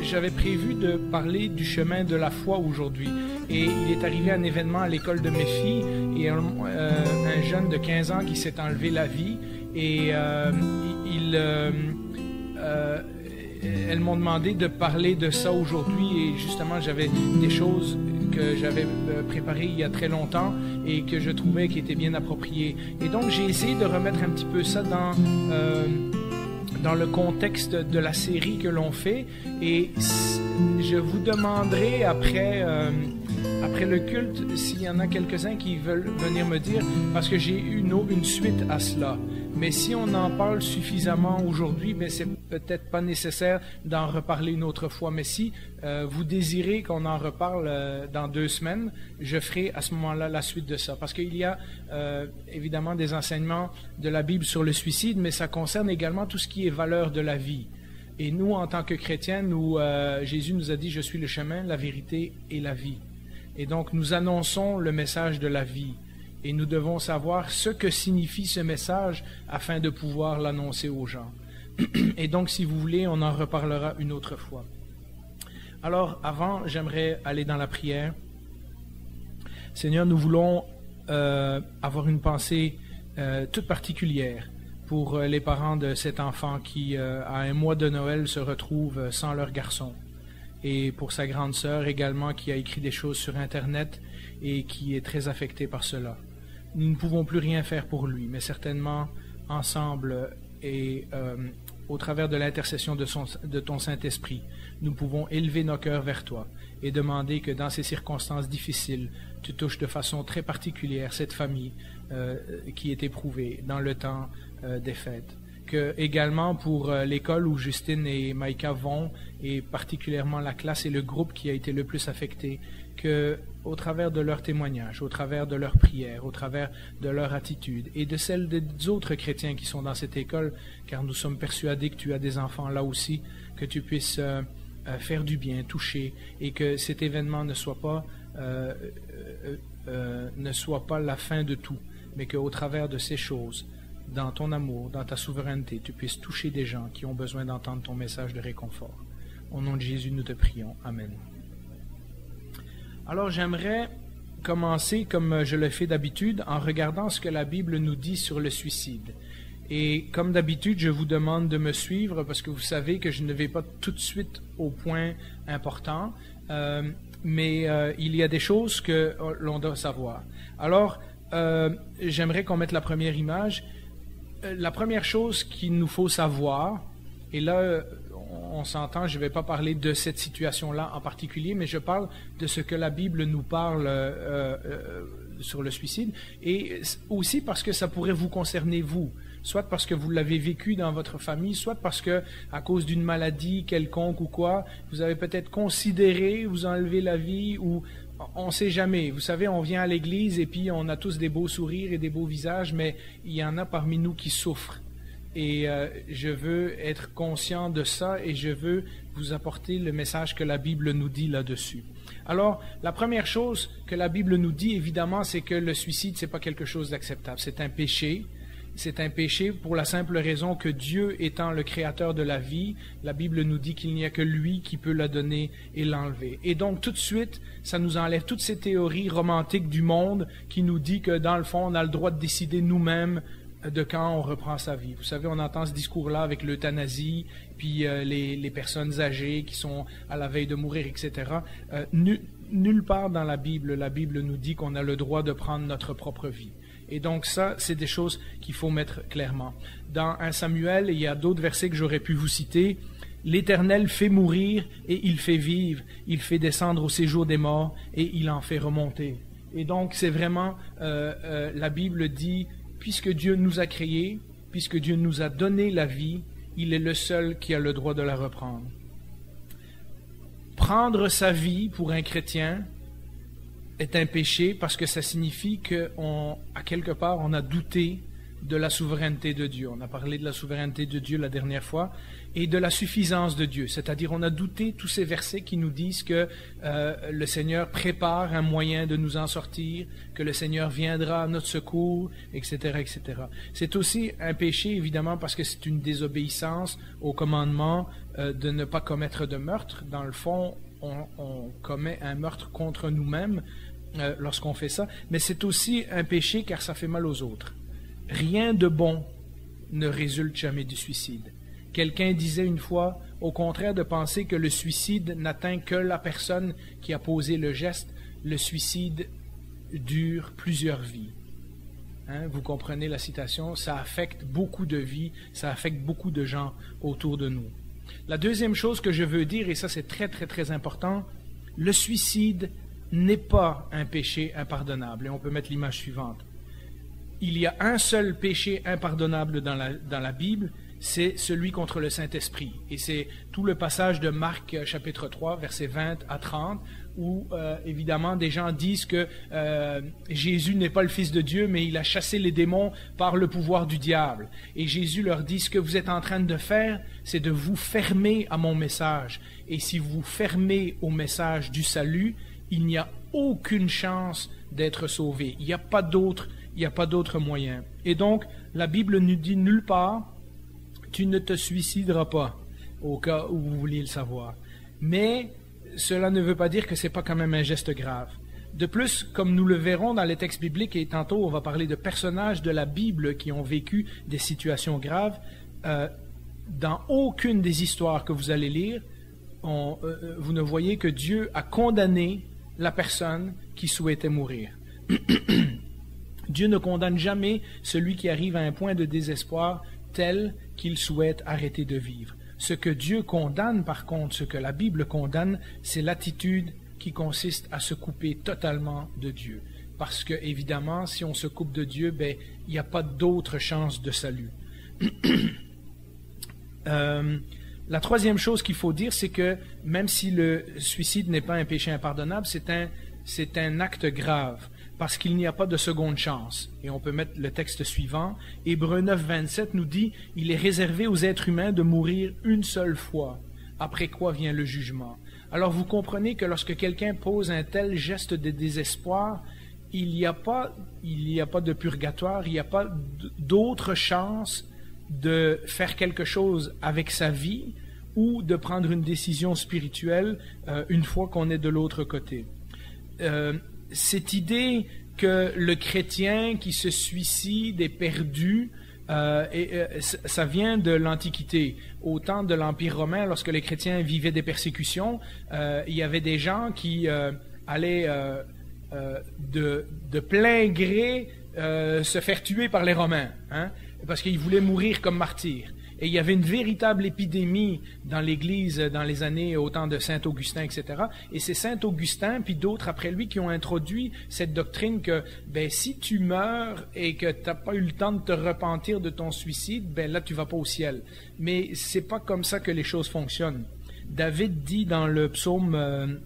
j'avais prévu de parler du chemin de la foi aujourd'hui. Et il est arrivé un événement à l'école de mes filles et un jeune de 15 ans qui s'est enlevé la vie. Et elles m'ont demandé de parler de ça aujourd'hui. Et justement, j'avais des choses que j'avais préparées il y a très longtemps et que je trouvais qui étaient bien appropriées. Et donc, j'ai essayé de remettre un petit peu ça dans le contexte de la série que l'on fait, et je vous demanderai après le culte s'il y en a quelques-uns qui veulent venir me dire, parce que j'ai une suite à cela. Mais si on en parle suffisamment aujourd'hui, ben c'est peut-être pas nécessaire d'en reparler une autre fois. Mais si vous désirez qu'on en reparle dans 2 semaines, je ferai à ce moment-là la suite de ça. Parce qu'il y a évidemment des enseignements de la Bible sur le suicide, mais ça concerne également tout ce qui est valeur de la vie. Et nous, en tant que chrétiens, Jésus nous a dit « Je suis le chemin, la vérité et la vie ». Et donc, nous annonçons le message de la vie. Et nous devons savoir ce que signifie ce message afin de pouvoir l'annoncer aux gens. Et donc, si vous voulez, on en reparlera une autre fois. Alors, avant, j'aimerais aller dans la prière. Seigneur, nous voulons avoir une pensée toute particulière pour les parents de cet enfant qui, à un mois de Noël, se retrouve sans leur garçon. Et pour sa grande sœur également, qui a écrit des choses sur Internet et qui est très affectée par cela. Nous ne pouvons plus rien faire pour lui, mais certainement, ensemble et au travers de l'intercession de ton Saint-Esprit, nous pouvons élever nos cœurs vers toi et demander que dans ces circonstances difficiles, tu touches de façon très particulière cette famille qui est éprouvée dans le temps des fêtes. Que également pour l'école où Justine et Maïka vont, et particulièrement la classe et le groupe qui a été le plus affecté, que au travers de leurs témoignages, au travers de leurs prières, au travers de leur attitude et de celle des autres chrétiens qui sont dans cette école, car nous sommes persuadés que tu as des enfants là aussi, que tu puisses faire du bien, toucher, et que cet événement ne soit pas la fin de tout, mais qu'au travers de ces choses, dans ton amour, dans ta souveraineté, tu puisses toucher des gens qui ont besoin d'entendre ton message de réconfort. Au nom de Jésus, nous te prions. Amen. Alors, j'aimerais commencer, comme je le fais d'habitude, en regardant ce que la Bible nous dit sur le suicide. Et comme d'habitude, je vous demande de me suivre parce que vous savez que je ne vais pas tout de suite au point important, mais il y a des choses que l'on doit savoir. Alors, j'aimerais qu'on mette la première image. La première chose qu'il nous faut savoir, et là, on s'entend, je ne vais pas parler de cette situation-là en particulier, mais je parle de ce que la Bible nous parle sur le suicide, et aussi parce que ça pourrait vous concerner vous, soit parce que vous l'avez vécu dans votre famille, soit parce que à cause d'une maladie quelconque ou quoi, vous avez peut-être considéré vous enlever la vie, ou on ne sait jamais. Vous savez, on vient à l'église et puis on a tous des beaux sourires et des beaux visages, mais il y en a parmi nous qui souffrent. Et je veux être conscient de ça et je veux vous apporter le message que la Bible nous dit là-dessus. Alors, la première chose que la Bible nous dit, évidemment, c'est que le suicide, c'est pas quelque chose d'acceptable. C'est un péché. C'est un péché pour la simple raison que Dieu étant le créateur de la vie, la Bible nous dit qu'il n'y a que lui qui peut la donner et l'enlever. Et donc tout de suite, ça nous enlève toutes ces théories romantiques du monde qui nous dit que dans le fond, on a le droit de décider nous-mêmes de quand on reprend sa vie. Vous savez, on entend ce discours-là avec l'euthanasie, puis les personnes âgées qui sont à la veille de mourir, etc. Nulle part dans la Bible nous dit qu'on a le droit de prendre notre propre vie. Et donc ça, c'est des choses qu'il faut mettre clairement. Dans 1 Samuel, il y a d'autres versets que j'aurais pu vous citer. « L'Éternel fait mourir et il fait vivre, il fait descendre au séjour des morts et il en fait remonter. » Et donc c'est vraiment, la Bible dit, puisque Dieu nous a créés, puisque Dieu nous a donné la vie, il est le seul qui a le droit de la reprendre. Prendre sa vie pour un chrétien est un péché parce que ça signifie qu'à quelque part, on a douté de la souveraineté de Dieu. On a parlé de la souveraineté de Dieu la dernière fois et de la suffisance de Dieu. C'est-à-dire, on a douté tous ces versets qui nous disent que le Seigneur prépare un moyen de nous en sortir, que le Seigneur viendra à notre secours, etc., etc. C'est aussi un péché, évidemment, parce que c'est une désobéissance au commandement de ne pas commettre de meurtre. Dans le fond, on commet un meurtre contre nous-mêmes lorsqu'on fait ça, mais c'est aussi un péché car ça fait mal aux autres. Rien de bon ne résulte jamais du suicide. Quelqu'un disait une fois, au contraire de penser que le suicide n'atteint que la personne qui a posé le geste, le suicide dure plusieurs vies. Hein, vous comprenez la citation, ça affecte beaucoup de vies, ça affecte beaucoup de gens autour de nous. La deuxième chose que je veux dire, et ça c'est très très très important, le suicide n'est pas un péché impardonnable. Et on peut mettre l'image suivante. Il y a un seul péché impardonnable dans la Bible, c'est celui contre le Saint-Esprit. Et c'est tout le passage de Marc chapitre 3, versets 20 à 30, où évidemment des gens disent que Jésus n'est pas le Fils de Dieu, mais il a chassé les démons par le pouvoir du diable. Et Jésus leur dit, ce que vous êtes en train de faire, c'est de vous fermer à mon message. Et si vous fermez au message du salut, il n'y a aucune chance d'être sauvé. Il n'y a pas d'autre moyen. Et donc, la Bible nous dit nulle part, tu ne te suicideras pas, au cas où vous vouliez le savoir. Mais cela ne veut pas dire que ce n'est pas quand même un geste grave. De plus, comme nous le verrons dans les textes bibliques, et tantôt on va parler de personnages de la Bible qui ont vécu des situations graves, dans aucune des histoires que vous allez lire, vous ne voyez que Dieu a condamné la personne qui souhaitait mourir. Dieu ne condamne jamais celui qui arrive à un point de désespoir tel qu'il souhaite arrêter de vivre. Ce que Dieu condamne, par contre, ce que la Bible condamne, c'est l'attitude qui consiste à se couper totalement de Dieu. Parce que, évidemment, si on se coupe de Dieu, ben, il n'y a pas d'autre chance de salut. La troisième chose qu'il faut dire, c'est que même si le suicide n'est pas un péché impardonnable, c'est un acte grave, parce qu'il n'y a pas de seconde chance. Et on peut mettre le texte suivant. Hébreux 9, 27 nous dit « Il est réservé aux êtres humains de mourir une seule fois, après quoi vient le jugement. » Alors vous comprenez que lorsque quelqu'un pose un tel geste de désespoir, il n'y a pas de purgatoire, il n'y a pas d'autre chance de faire quelque chose avec sa vie ou de prendre une décision spirituelle une fois qu'on est de l'autre côté. Cette idée que le chrétien qui se suicide est perdu, ça vient de l'Antiquité. Au temps de l'Empire romain, lorsque les chrétiens vivaient des persécutions, il y avait des gens qui allaient de plein gré se faire tuer par les Romains, hein, parce qu'ils voulaient mourir comme martyrs. Et il y avait une véritable épidémie dans l'Église dans les années au temps de Saint Augustin, etc. Et c'est Saint Augustin, puis d'autres après lui, qui ont introduit cette doctrine que ben, si tu meurs et que tu n'as pas eu le temps de te repentir de ton suicide, ben là, tu vas pas au ciel. Mais c'est pas comme ça que les choses fonctionnent. David dit dans le psaume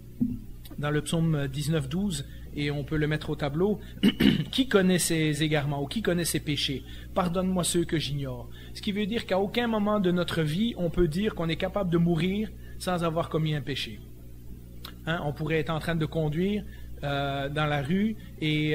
19-12, et on peut le mettre au tableau, « Qui connaît ses égarements ou qui connaît ses péchés? Pardonne-moi ceux que j'ignore. » Ce qui veut dire qu'à aucun moment de notre vie, on peut dire qu'on est capable de mourir sans avoir commis un péché. Hein? On pourrait être en train de conduire dans la rue et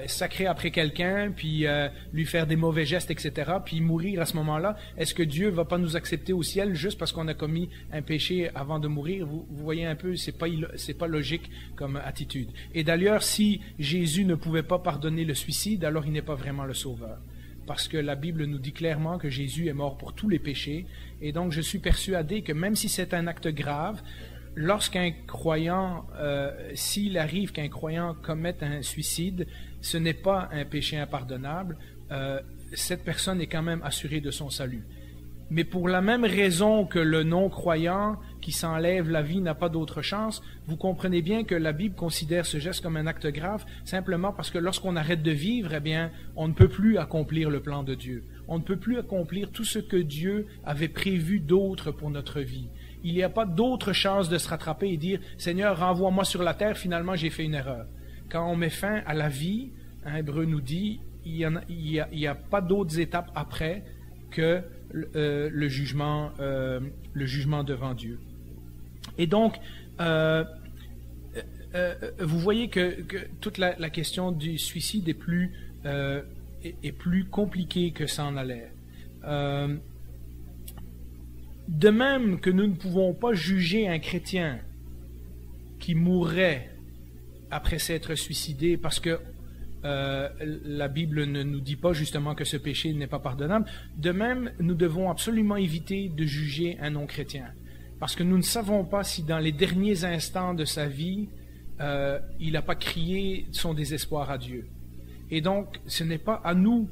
sacrer après quelqu'un, puis lui faire des mauvais gestes, etc., puis mourir à ce moment-là. Est-ce que Dieu va pas nous accepter au ciel juste parce qu'on a commis un péché avant de mourir? Vous voyez un peu, c'est pas logique comme attitude. Et d'ailleurs, si Jésus ne pouvait pas pardonner le suicide, alors il n'est pas vraiment le sauveur. Parce que la Bible nous dit clairement que Jésus est mort pour tous les péchés. Et donc, je suis persuadé que même si c'est un acte grave, lorsqu'un croyant, s'il arrive qu'un croyant commette un suicide, ce n'est pas un péché impardonnable, cette personne est quand même assurée de son salut. Mais pour la même raison que le non-croyant qui s'enlève la vie n'a pas d'autre chance, vous comprenez bien que la Bible considère ce geste comme un acte grave, simplement parce que lorsqu'on arrête de vivre, eh bien, on ne peut plus accomplir le plan de Dieu. On ne peut plus accomplir tout ce que Dieu avait prévu d'autre pour notre vie. Il n'y a pas d'autre chance de se rattraper et dire « Seigneur, renvoie-moi sur la terre, finalement j'ai fait une erreur ». Quand on met fin à la vie, Hébreux nous dit il y a pas d'autres étapes après que le jugement devant Dieu. Et donc, vous voyez que toute la question du suicide est plus compliquée que ça en a l'air. De même que nous ne pouvons pas juger un chrétien qui mourrait après s'être suicidé parce que la Bible ne nous dit pas justement que ce péché n'est pas pardonnable, de même, nous devons absolument éviter de juger un non-chrétien. Parce que nous ne savons pas si dans les derniers instants de sa vie, il n'a pas crié son désespoir à Dieu. Et donc, ce n'est pas à nous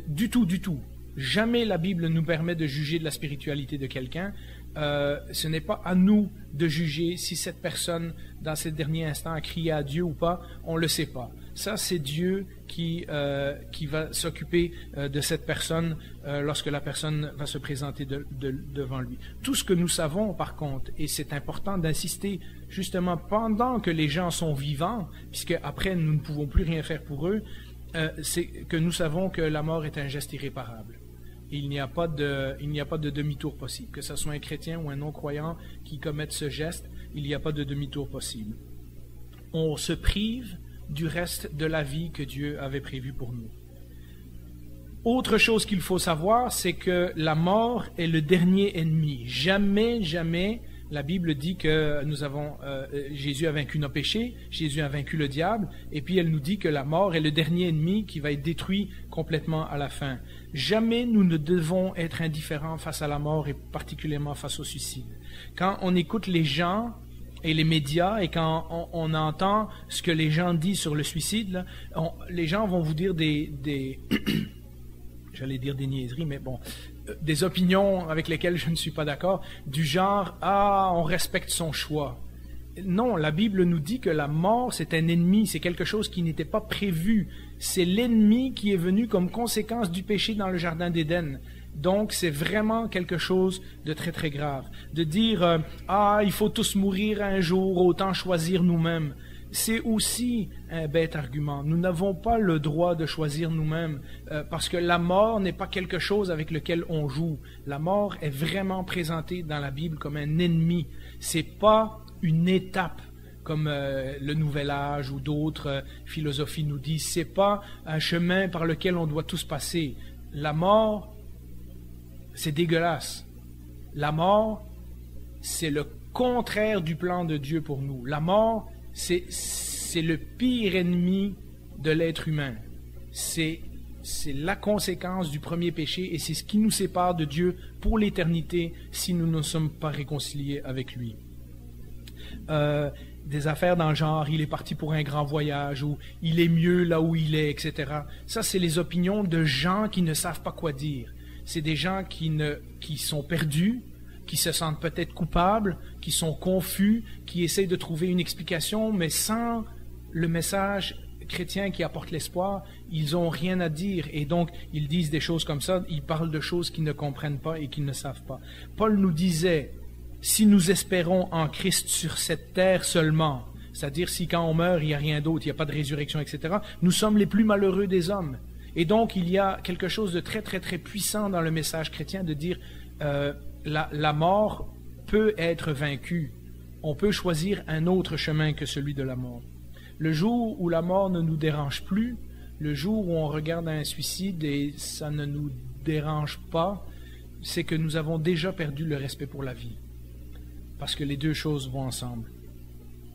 du tout. Jamais la Bible nous permet de juger de la spiritualité de quelqu'un. Ce n'est pas à nous de juger si cette personne, dans ces derniers instants, a crié à Dieu ou pas. On ne le sait pas. Ça, c'est Dieu qui va s'occuper de cette personne lorsque la personne va se présenter devant lui. Tout ce que nous savons, par contre, et c'est important d'insister justement pendant que les gens sont vivants, puisque après nous ne pouvons plus rien faire pour eux, c'est que nous savons que la mort est un geste irréparable. Il n'y a pas de demi-tour possible. Que ce soit un chrétien ou un non-croyant qui commette ce geste, il n'y a pas de demi-tour possible. On se prive du reste de la vie que Dieu avait prévue pour nous. Autre chose qu'il faut savoir, c'est que la mort est le dernier ennemi. Jamais, la Bible dit que Jésus a vaincu nos péchés, Jésus a vaincu le diable, et puis elle nous dit que la mort est le dernier ennemi qui va être détruit complètement à la fin. Jamais nous ne devons être indifférents face à la mort et particulièrement face au suicide. Quand on écoute les gens et les médias et quand on entend ce que les gens disent sur le suicide, là, les gens vont vous dire j'allais dire des niaiseries, mais bon, des opinions avec lesquelles je ne suis pas d'accord, du genre « Ah, on respecte son choix ». Non, la Bible nous dit que la mort, c'est un ennemi, c'est quelque chose qui n'était pas prévu. C'est l'ennemi qui est venu comme conséquence du péché dans le Jardin d'Éden. Donc, c'est vraiment quelque chose de très, très grave. De dire « Ah, il faut tous mourir un jour, autant choisir nous-mêmes ». C'est aussi un bête argument. Nous n'avons pas le droit de choisir nous-mêmes parce que la mort n'est pas quelque chose avec lequel on joue. La mort est vraiment présentée dans la Bible comme un ennemi. C'est pas une étape comme le Nouvel Âge ou d'autres philosophies nous disent. C'est pas un chemin par lequel on doit tous passer. La mort, c'est dégueulasse. La mort, c'est le contraire du plan de Dieu pour nous. La mort, c'est le pire ennemi de l'être humain. C'est la conséquence du premier péché et c'est ce qui nous sépare de Dieu pour l'éternité si nous ne sommes pas réconciliés avec lui. Des affaires dans le genre, il est parti pour un grand voyage ou il est mieux là où il est, etc. Ça, c'est les opinions de gens qui ne savent pas quoi dire. C'est des gens qui sont perdus, qui se sentent peut-être coupables, qui sont confus, qui essayent de trouver une explication, mais sans le message chrétien qui apporte l'espoir, ils n'ont rien à dire. Et donc, ils disent des choses comme ça, ils parlent de choses qu'ils ne comprennent pas et qu'ils ne savent pas. Paul nous disait, si nous espérons en Christ sur cette terre seulement, c'est-à-dire si quand on meurt, il n'y a rien d'autre, il n'y a pas de résurrection, etc., nous sommes les plus malheureux des hommes. Et donc, il y a quelque chose de très, très, très puissant dans le message chrétien de dire la mort peut être vaincue. On peut choisir un autre chemin que celui de la mort. Le jour où la mort ne nous dérange plus, le jour où on regarde un suicide et ça ne nous dérange pas, c'est que nous avons déjà perdu le respect pour la vie. Parce que les deux choses vont ensemble.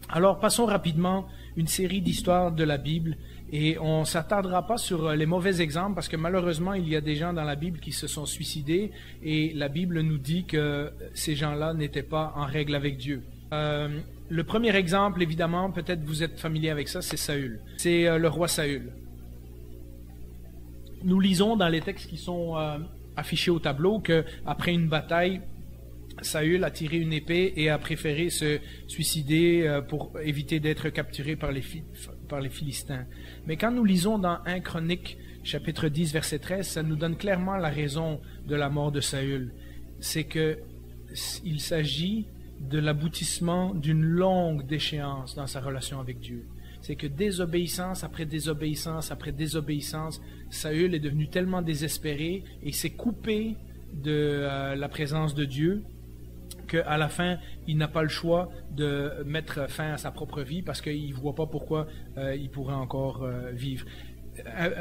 Alors, passons rapidement une série d'histoires de la Bible et on ne s'attardera pas sur les mauvais exemples parce que malheureusement, il y a des gens dans la Bible qui se sont suicidés et la Bible nous dit que ces gens-là n'étaient pas en règle avec Dieu. Le premier exemple, évidemment, peut-être vous êtes familier avec ça, c'est Saül. C'est le roi Saül. Nous lisons dans les textes qui sont affichés au tableau qu'après une bataille, Saül a tiré une épée et a préféré se suicider pour éviter d'être capturé par les Philistins. Mais quand nous lisons dans 1 Chronique, chapitre 10, verset 13, ça nous donne clairement la raison de la mort de Saül. C'est qu'il s'agit de l'aboutissement d'une longue déchéance dans sa relation avec Dieu. c'est que désobéissance après désobéissance après désobéissance, Saül est devenu tellement désespéré et s'est coupé de la présence de Dieu qu'à la fin, il n'a pas le choix de mettre fin à sa propre vie parce qu'il ne voit pas pourquoi il pourrait encore vivre.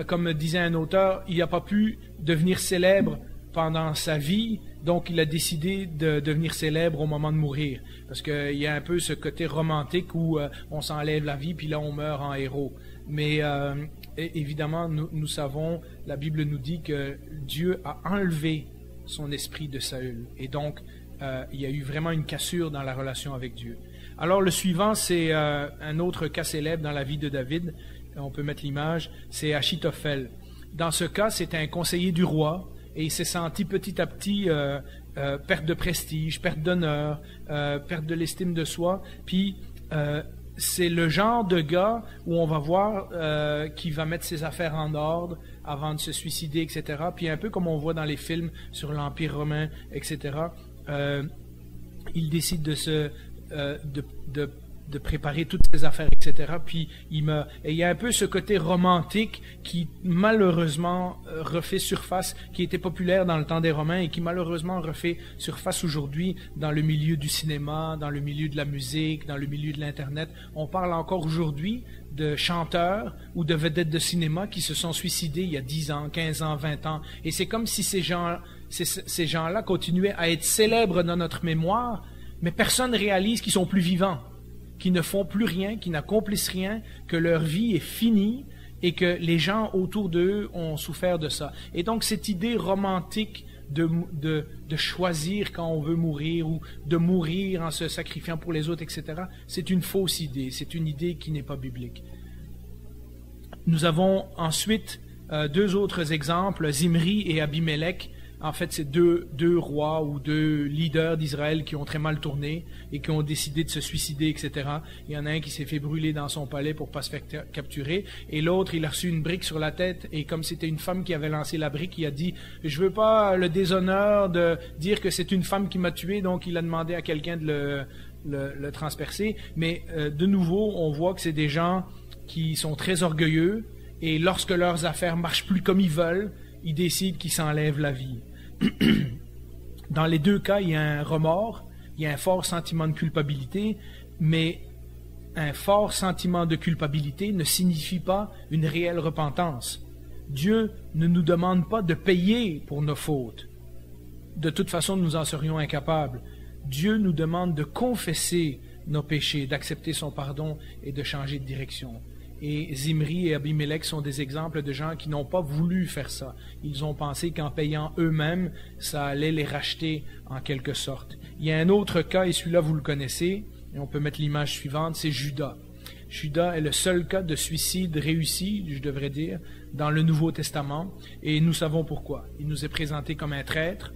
Comme disait un auteur, il n'a pas pu devenir célèbre pendant sa vie, donc il a décidé de devenir célèbre au moment de mourir. Parce qu'il y a un peu ce côté romantique où on s'enlève la vie, puis là on meurt en héros. Mais évidemment, nous savons, la Bible nous dit que Dieu a enlevé son esprit de Saül. Et donc, il y a eu vraiment une cassure dans la relation avec Dieu. Alors le suivant, c'est un autre cas célèbre dans la vie de David. On peut mettre l'image, c'est Achitophel. Dans ce cas, c'était un conseiller du roi et il s'est senti petit à petit perte de prestige, perte d'honneur, perte de l'estime de soi. Puis c'est le genre de gars où on va voir qui va mettre ses affaires en ordre avant de se suicider, etc. Puis un peu comme on voit dans les films sur l'Empire romain, etc. Il décide de préparer toutes ses affaires, etc. Puis il meurt. Et il y a un peu ce côté romantique qui malheureusement refait surface, qui était populaire dans le temps des Romains et qui malheureusement refait surface aujourd'hui dans le milieu du cinéma, dans le milieu de la musique, dans le milieu de l'Internet. On parle encore aujourd'hui de chanteurs ou de vedettes de cinéma qui se sont suicidés il y a 10 ans, 15 ans, 20 ans. Et c'est comme si ces gens-là continuaient à être célèbres dans notre mémoire, mais personne ne réalise qu'ils sont plus vivants, qui ne font plus rien, qui n'accomplissent rien, que leur vie est finie et que les gens autour d'eux ont souffert de ça. Et donc cette idée romantique de choisir quand on veut mourir ou de mourir en se sacrifiant pour les autres, etc., c'est une fausse idée, c'est une idée qui n'est pas biblique. Nous avons ensuite deux autres exemples, Zimri et Abimelech. En fait, c'est deux rois ou deux leaders d'Israël qui ont très mal tourné et qui ont décidé de se suicider, etc. Il y en a un qui s'est fait brûler dans son palais pour pas se faire capturer, et l'autre, il a reçu une brique sur la tête, et comme c'était une femme qui avait lancé la brique, il a dit « Je veux pas le déshonneur de dire que c'est une femme qui m'a tué », donc il a demandé à quelqu'un de le transpercer. Mais de nouveau, on voit que c'est des gens qui sont très orgueilleux, et lorsque leurs affaires marchent plus comme ils veulent, ils décident qu'ils s'enlèvent la vie. Dans les deux cas, il y a un remords, il y a un fort sentiment de culpabilité, mais un fort sentiment de culpabilité ne signifie pas une réelle repentance. Dieu ne nous demande pas de payer pour nos fautes. De toute façon, nous en serions incapables. Dieu nous demande de confesser nos péchés, d'accepter son pardon et de changer de direction. Et Zimri et Abimelech sont des exemples de gens qui n'ont pas voulu faire ça. Ils ont pensé qu'en payant eux-mêmes, ça allait les racheter en quelque sorte. Il y a un autre cas, et celui-là vous le connaissez, et on peut mettre l'image suivante, c'est Judas. Judas est le seul cas de suicide réussi, je devrais dire, dans le Nouveau Testament, et nous savons pourquoi. Il nous est présenté comme un traître,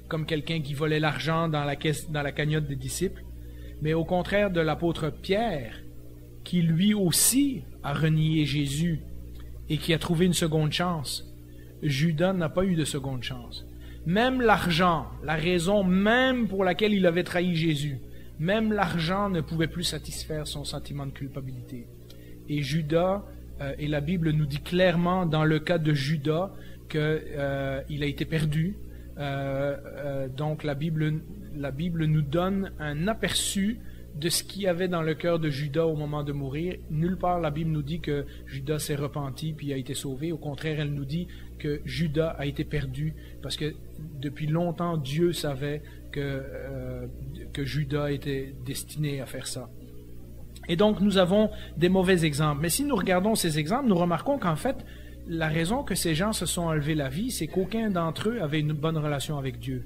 comme quelqu'un qui volait l'argent dans la cagnotte des disciples, mais au contraire de l'apôtre Pierre, qui lui aussi a renié Jésus et qui a trouvé une seconde chance. Judas n'a pas eu de seconde chance. Même l'argent, la raison même pour laquelle il avait trahi Jésus, même l'argent ne pouvait plus satisfaire son sentiment de culpabilité. Et Judas, et la Bible nous dit clairement dans le cas de Judas qu'il a été perdu. Donc la Bible nous donne un aperçu de ce qu'il y avait dans le cœur de Judas au moment de mourir. Nulle part la Bible nous dit que Judas s'est repenti puis a été sauvé. Au contraire, elle nous dit que Judas a été perdu parce que depuis longtemps, Dieu savait que Judas était destiné à faire ça. Et donc, nous avons des mauvais exemples. Mais si nous regardons ces exemples, nous remarquons qu'en fait, la raison que ces gens se sont enlevés la vie, c'est qu'aucun d'entre eux avait une bonne relation avec Dieu.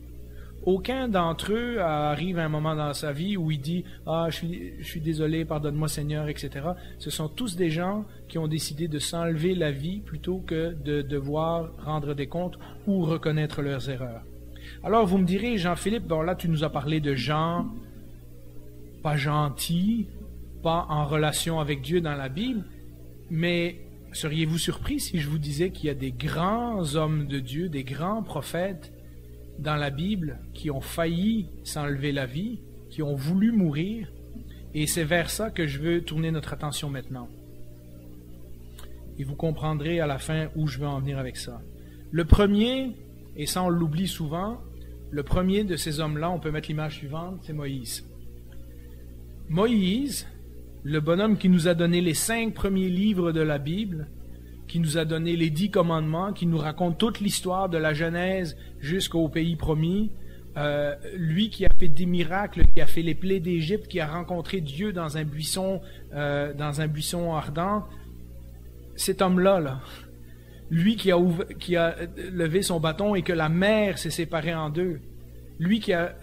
Aucun d'entre eux arrive à un moment dans sa vie où il dit « Ah, je suis désolé, pardonne-moi Seigneur, etc. » Ce sont tous des gens qui ont décidé de s'enlever la vie plutôt que de devoir rendre des comptes ou reconnaître leurs erreurs. Alors vous me direz, Jean-Philippe, bon là tu nous as parlé de gens pas gentils, pas en relation avec Dieu dans la Bible, mais seriez-vous surpris si je vous disais qu'il y a des grands hommes de Dieu, des grands prophètes dans la Bible qui ont failli s'enlever la vie, qui ont voulu mourir, et c'est vers ça que je veux tourner notre attention maintenant. et vous comprendrez à la fin où je veux en venir avec ça. Le premier, et ça on l'oublie souvent, le premier de ces hommes-là, on peut mettre l'image suivante, c'est Moïse. Moïse, le bonhomme qui nous a donné les 5 premiers livres de la Bible, qui nous a donné les 10 commandements, qui nous raconte toute l'histoire de la Genèse jusqu'au pays promis, lui qui a fait des miracles, qui a fait les plaies d'Égypte, qui a rencontré Dieu dans un buisson ardent, cet homme-là, lui qui a levé son bâton et que la mer s'est séparée en deux, lui qui a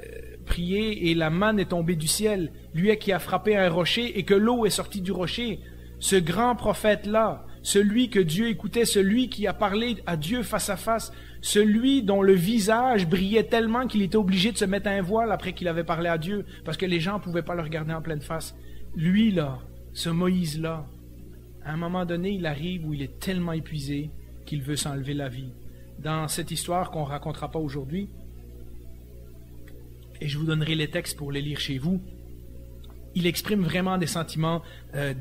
prié et la manne est tombée du ciel, lui qui a frappé un rocher et que l'eau est sortie du rocher, ce grand prophète-là, celui que Dieu écoutait, celui qui a parlé à Dieu face à face, celui dont le visage brillait tellement qu'il était obligé de se mettre un voile après qu'il avait parlé à Dieu, parce que les gens ne pouvaient pas le regarder en pleine face. Lui là, ce Moïse-là, à un moment donné, il arrive où il est tellement épuisé qu'il veut s'enlever la vie. Dans cette histoire qu'on ne racontera pas aujourd'hui, et je vous donnerai les textes pour les lire chez vous, il exprime vraiment des sentiments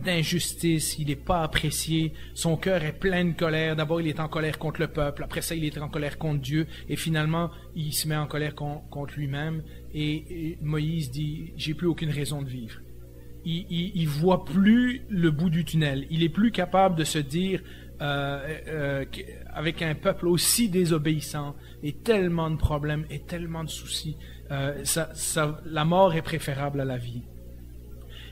d'injustice, il n'est pas apprécié, son cœur est plein de colère. D'abord, il est en colère contre le peuple, après ça, il est en colère contre Dieu, et finalement, il se met en colère contre lui-même, et Moïse dit « j'ai plus aucune raison de vivre ». Il voit plus le bout du tunnel, il est plus capable de se dire avec un peuple aussi désobéissant, et tellement de problèmes, et tellement de soucis, la mort est préférable à la vie.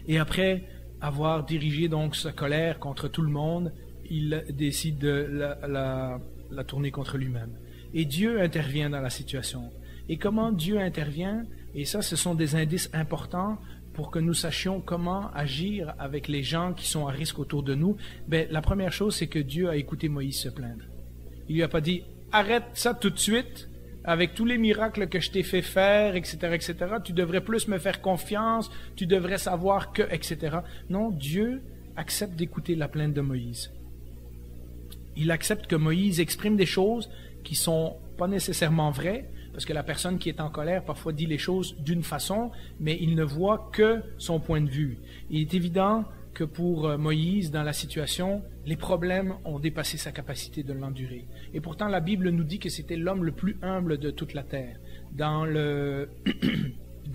Et après avoir dirigé donc sa colère contre tout le monde, il décide de la tourner contre lui-même. Et Dieu intervient dans la situation. Et comment Dieu intervient? Et ça, ce sont des indices importants pour que nous sachions comment agir avec les gens qui sont à risque autour de nous. Ben, la première chose, c'est que Dieu a écouté Moïse se plaindre. Il lui a pas dit « arrête ça tout de suite ». Avec tous les miracles que je t'ai fait faire, etc., etc., tu devrais plus me faire confiance, tu devrais savoir que, etc. Non, Dieu accepte d'écouter la plainte de Moïse. Il accepte que Moïse exprime des choses qui sont pas nécessairement vraies, parce que la personne qui est en colère parfois dit les choses d'une façon, mais il ne voit que son point de vue. Il est évident que pour Moïse, dans la situation, les problèmes ont dépassé sa capacité de l'endurer. Et pourtant, la Bible nous dit que c'était l'homme le plus humble de toute la terre. Dans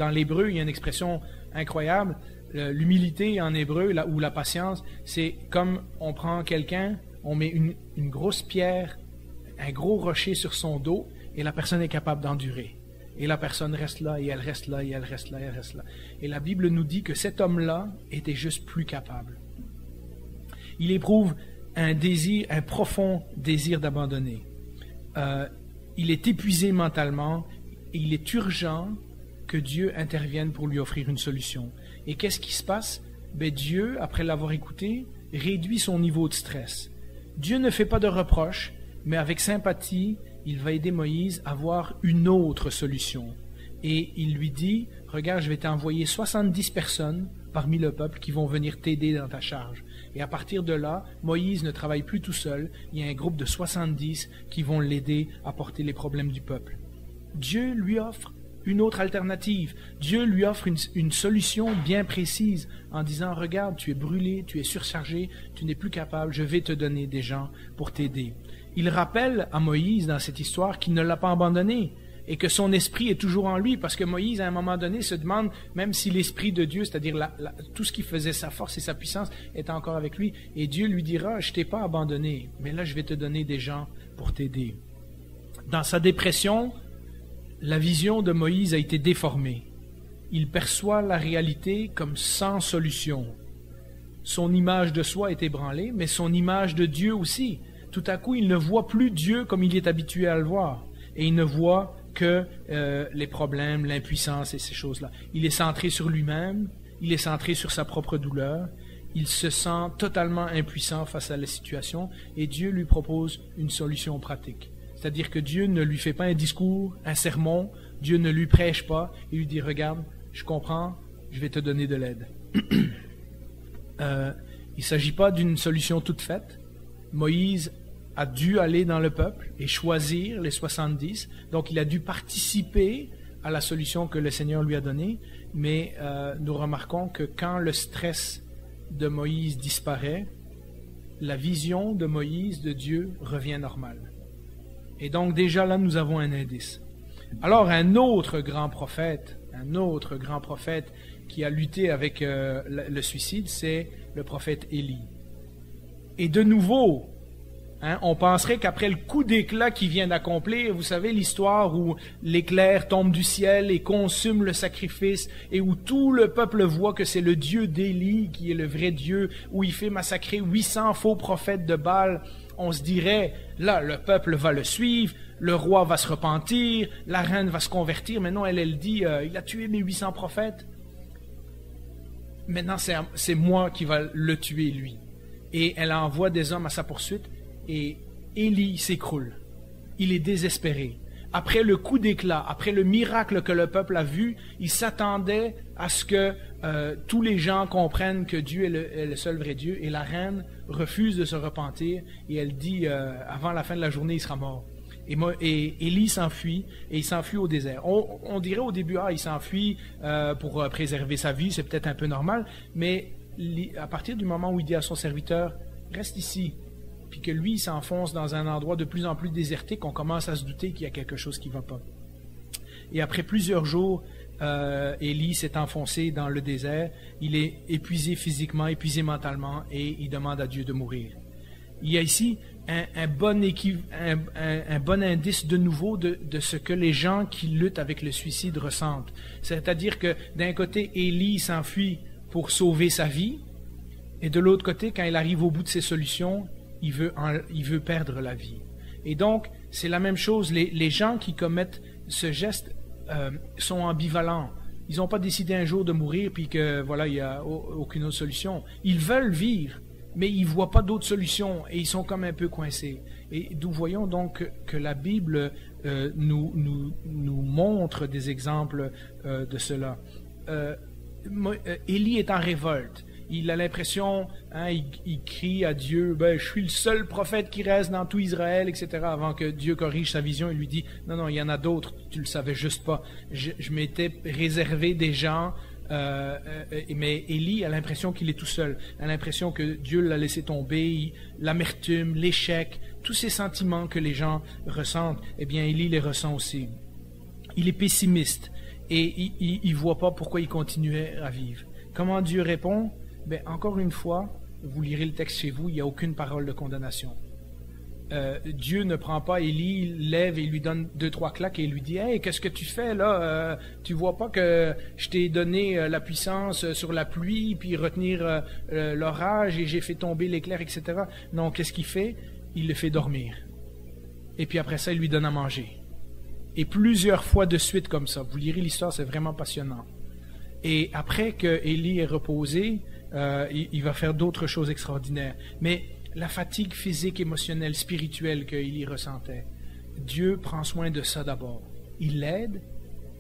l'hébreu, il y a une expression incroyable. L'humilité en hébreu, ou la patience, c'est comme on prend quelqu'un, on met une grosse pierre, un gros rocher sur son dos, et la personne est capable d'endurer. Et la personne reste là, et elle reste là, et elle reste là, et elle reste là. Et la Bible nous dit que cet homme-là était juste plus capable. Il éprouve un profond désir d'abandonner. Il est épuisé mentalement, et il est urgent que Dieu intervienne pour lui offrir une solution. Et qu'est-ce qui se passe? Ben, Dieu, après l'avoir écouté, réduit son niveau de stress. Dieu ne fait pas de reproches, mais avec sympathie, il va aider Moïse à voir une autre solution. Et il lui dit, regarde, je vais t'envoyer 70 personnes parmi le peuple qui vont venir t'aider dans ta charge. Et à partir de là, Moïse ne travaille plus tout seul, il y a un groupe de 70 qui vont l'aider à porter les problèmes du peuple. Dieu lui offre une autre alternative. Dieu lui offre une solution bien précise en disant, regarde, tu es brûlé, tu es surchargé, tu n'es plus capable, je vais te donner des gens pour t'aider. Il rappelle à Moïse dans cette histoire qu'il ne l'a pas abandonné et que son esprit est toujours en lui, parce que Moïse, à un moment donné, se demande, même si l'esprit de Dieu, c'est-à-dire tout ce qui faisait sa force et sa puissance, est encore avec lui, et Dieu lui dira, je t'ai pas abandonné, mais là je vais te donner des gens pour t'aider. Dans sa dépression, la vision de Moïse a été déformée. Il perçoit la réalité comme sans solution. Son image de soi est ébranlée, mais son image de Dieu aussi. Tout à coup, il ne voit plus Dieu comme il est habitué à le voir. Et il ne voit que les problèmes, l'impuissance et ces choses-là. Il est centré sur lui-même, il est centré sur sa propre douleur, il se sent totalement impuissant face à la situation et Dieu lui propose une solution pratique. C'est-à-dire que Dieu ne lui fait pas un discours, un sermon, Dieu ne lui prêche pas, il lui dit « Regarde, je comprends, je vais te donner de l'aide. » Il ne s'agit pas d'une solution toute faite. Moïse a dû aller dans le peuple et choisir les 70. Donc, il a dû participer à la solution que le Seigneur lui a donnée. Mais nous remarquons que quand le stress de Moïse disparaît, la vision de Moïse, de Dieu, revient normale. Et donc déjà là, nous avons un indice. Alors un autre grand prophète qui a lutté avec le suicide, c'est le prophète Élie. Et de nouveau, on penserait qu'après le coup d'éclat qu'il vient d'accomplir, vous savez l'histoire où l'éclair tombe du ciel et consume le sacrifice et où tout le peuple voit que c'est le Dieu d'Élie qui est le vrai Dieu, où il fait massacrer 800 faux prophètes de Baal, on se dirait, là, le peuple va le suivre, le roi va se repentir, la reine va se convertir. Mais non, elle dit, il a tué mes 800 prophètes. Maintenant, c'est moi qui va le tuer, lui. Et elle envoie des hommes à sa poursuite. Et Élie s'écroule. Il est désespéré. Après le coup d'éclat, après le miracle que le peuple a vu, il s'attendait à ce que tous les gens comprennent que Dieu est le seul vrai Dieu. Et la reine refuse de se repentir. Et elle dit, avant la fin de la journée, il sera mort. Et Élie s'enfuit, et il s'enfuit au désert. On dirait au début, il s'enfuit pour préserver sa vie, c'est peut-être un peu normal. Mais à partir du moment où il dit à son serviteur, reste ici, puis que lui, il s'enfonce dans un endroit de plus en plus déserté, qu'on commence à se douter qu'il y a quelque chose qui ne va pas. Et après plusieurs jours, Élie s'est enfoncé dans le désert. Il est épuisé physiquement, épuisé mentalement, et il demande à Dieu de mourir. Il y a ici un bon indice de nouveau de ce que les gens qui luttent avec le suicide ressentent. C'est-à-dire que d'un côté, Élie s'enfuit pour sauver sa vie, et de l'autre côté, quand il arrive au bout de ses solutions, il veut perdre la vie. Et donc, c'est la même chose. Les gens qui commettent ce geste sont ambivalents. Ils n'ont pas décidé un jour de mourir puis que voilà, il n'y a aucune autre solution. Ils veulent vivre, mais ils ne voient pas d'autre solution et ils sont comme un peu coincés. Et nous voyons donc que la Bible nous montre des exemples de cela. Élie est en révolte. Il a l'impression, il crie à Dieu, je suis le seul prophète qui reste dans tout Israël, etc. Avant que Dieu corrige sa vision, il lui dit, non, il y en a d'autres, tu le savais juste pas. Je m'étais réservé des gens, mais Élie a l'impression qu'il est tout seul, a l'impression que Dieu l'a laissé tomber, l'amertume, l'échec, tous ces sentiments que les gens ressentent, eh bien Élie les ressent aussi. Il est pessimiste et il voit pas pourquoi il continuait à vivre. Comment Dieu répond? Encore une fois, vous lirez le texte chez vous, il n'y a aucune parole de condamnation. Dieu ne prend pas Élie, il lève et lui donne 2-3 claques et il lui dit « Hey, qu'est-ce que tu fais là? Tu vois pas que je t'ai donné la puissance sur la pluie, puis retenir l'orage et j'ai fait tomber l'éclair, etc. » Non, qu'est-ce qu'il fait? Il le fait dormir. Et puis après ça, il lui donne à manger. Et plusieurs fois de suite comme ça. Vous lirez l'histoire, c'est vraiment passionnant. Et après que Élie est reposé, il va faire d'autres choses extraordinaires. Mais la fatigue physique, émotionnelle, spirituelle que Élie ressentait, Dieu prend soin de ça d'abord. Il l'aide,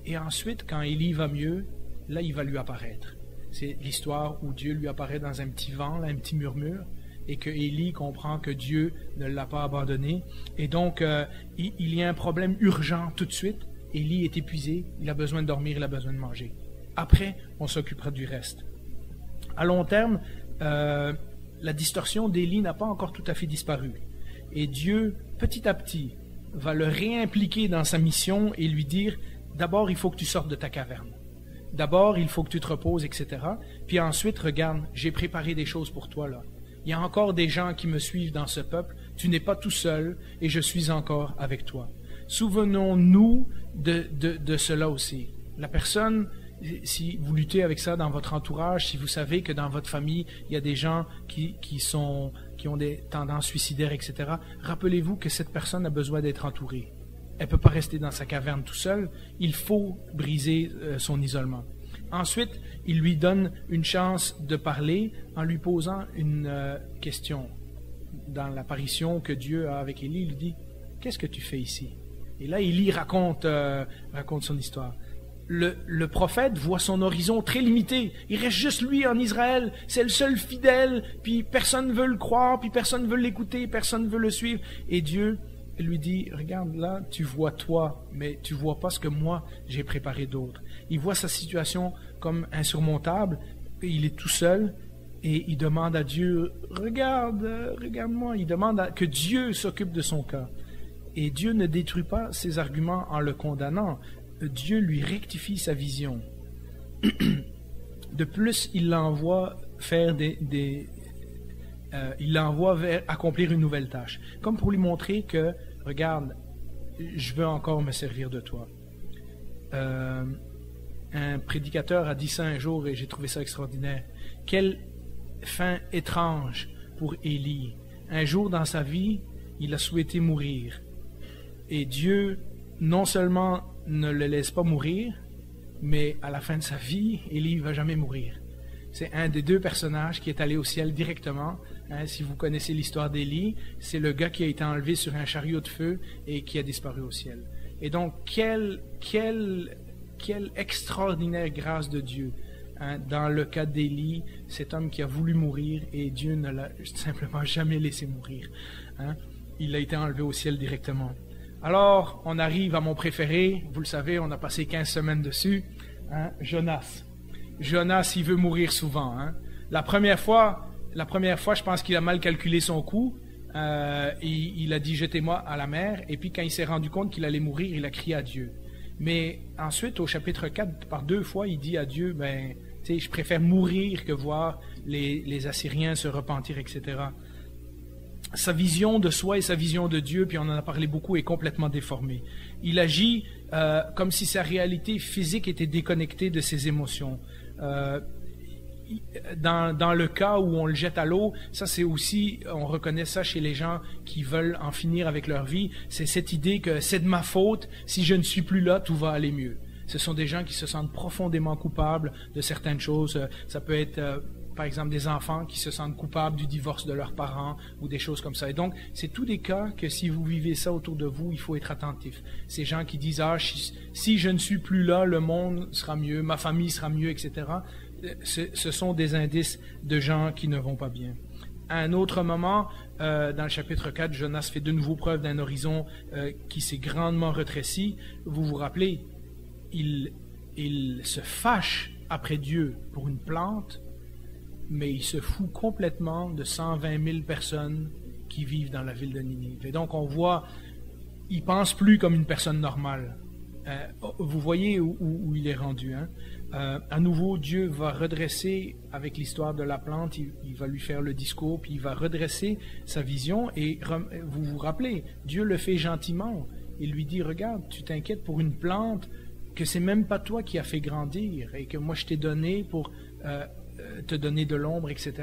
et ensuite, quand Élie va mieux, là, il va lui apparaître. C'est l'histoire où Dieu lui apparaît dans un petit vent, là, un petit murmure, et que Élie comprend que Dieu ne l'a pas abandonné. Et donc, il y a un problème urgent tout de suite. Élie est épuisé, il a besoin de dormir, il a besoin de manger. Après, on s'occupera du reste. À long terme, la distorsion d'Élie n'a pas encore tout à fait disparu. Et Dieu, petit à petit, va le réimpliquer dans sa mission et lui dire, d'abord, il faut que tu sortes de ta caverne. D'abord, il faut que tu te reposes, etc. Puis ensuite, regarde, j'ai préparé des choses pour toi, là. Il y a encore des gens qui me suivent dans ce peuple. Tu n'es pas tout seul et je suis encore avec toi. Souvenons-nous de cela aussi. La personne... Si vous luttez avec ça dans votre entourage, si vous savez que dans votre famille, il y a des gens qui ont des tendances suicidaires, etc., rappelez-vous que cette personne a besoin d'être entourée. Elle ne peut pas rester dans sa caverne tout seul. Il faut briser son isolement. Ensuite, il lui donne une chance de parler en lui posant une question. Dans l'apparition que Dieu a avec Élie, il lui dit « Qu'est-ce que tu fais ici ?» Et là, Élie raconte son histoire. Le prophète voit son horizon très limité. Il reste juste lui en Israël. C'est le seul fidèle. Puis personne ne veut le croire. Puis personne ne veut l'écouter. Personne ne veut le suivre. Et Dieu lui dit, regarde là, tu vois toi, mais tu vois pas ce que moi, j'ai préparé d'autres. Il voit sa situation comme insurmontable. Il est tout seul. Et il demande à Dieu, regarde-moi. Il demande que Dieu s'occupe de son cas. Et Dieu ne détruit pas ses arguments en le condamnant. Dieu lui rectifie sa vision. De plus, il l'envoie faire il l'envoie vers accomplir une nouvelle tâche. Comme pour lui montrer que, regarde, je veux encore me servir de toi. Un prédicateur a dit ça un jour et j'ai trouvé ça extraordinaire. Quelle fin étrange pour Élie. Un jour dans sa vie, il a souhaité mourir. Et Dieu, non seulement ne le laisse pas mourir, mais à la fin de sa vie, Élie ne va jamais mourir. C'est un des deux personnages qui est allé au ciel directement. Si vous connaissez l'histoire d'Élie, c'est le gars qui a été enlevé sur un chariot de feu et qui a disparu au ciel. Et donc, quelle extraordinaire grâce de Dieu. Dans le cas d'Élie, cet homme qui a voulu mourir et Dieu ne l'a simplement jamais laissé mourir. Il a été enlevé au ciel directement. Alors, on arrive à mon préféré. Vous le savez, on a passé 15 semaines dessus. Jonas. Jonas, il veut mourir souvent. La première fois, je pense qu'il a mal calculé son coup. Il a dit « jetez-moi à la mer ». Et puis quand il s'est rendu compte qu'il allait mourir, il a crié à Dieu. Mais ensuite, au chapitre 4, par 2 fois, il dit à Dieu, je préfère mourir que voir les Assyriens se repentir, etc. Sa vision de soi et sa vision de Dieu, puis on en a parlé beaucoup, est complètement déformée. Il agit comme si sa réalité physique était déconnectée de ses émotions. Dans le cas où on le jette à l'eau, ça c'est aussi, on reconnaît ça chez les gens qui veulent en finir avec leur vie, c'est cette idée que c'est de ma faute, si je ne suis plus là, tout va aller mieux. Ce sont des gens qui se sentent profondément coupables de certaines choses. Ça peut être, par exemple, des enfants qui se sentent coupables du divorce de leurs parents ou des choses comme ça. Et donc, c'est tous des cas que si vous vivez ça autour de vous, il faut être attentif. Ces gens qui disent, si je ne suis plus là, le monde sera mieux, ma famille sera mieux, etc. Ce sont des indices de gens qui ne vont pas bien. À un autre moment, dans le chapitre 4, Jonas fait de nouveau preuve d'un horizon qui s'est grandement rétréci. Vous vous rappelez, il se fâche après Dieu pour une plante, mais il se fout complètement de 120 000 personnes qui vivent dans la ville de Ninive. Et donc on voit, il pense plus comme une personne normale. Vous voyez où il est rendu. À nouveau, Dieu va redresser, avec l'histoire de la plante, il va lui faire le discours, puis il va redresser sa vision. Et vous vous rappelez, Dieu le fait gentiment. Il lui dit, regarde, tu t'inquiètes pour une plante que c'est même pas toi qui as fait grandir et que moi je t'ai donné pour te donner de l'ombre, etc.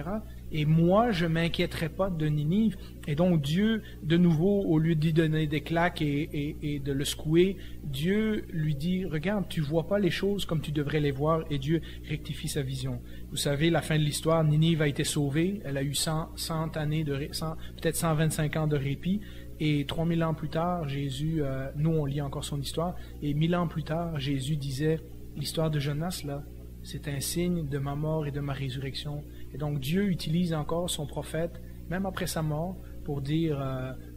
Et moi, je m'inquiéterai pas de Ninive. Et donc Dieu, de nouveau, au lieu d'y donner des claques et de le secouer, Dieu lui dit, regarde, tu vois pas les choses comme tu devrais les voir, et Dieu rectifie sa vision. Vous savez, la fin de l'histoire, Ninive a été sauvée, elle a eu 100 années, peut-être 125 ans de répit, et 3000 ans plus tard, Jésus, nous on lit encore son histoire, et 1000 ans plus tard, Jésus disait, l'histoire de Jonas, là, c'est un signe de ma mort et de ma résurrection. Et donc Dieu utilise encore son prophète, même après sa mort, pour dire,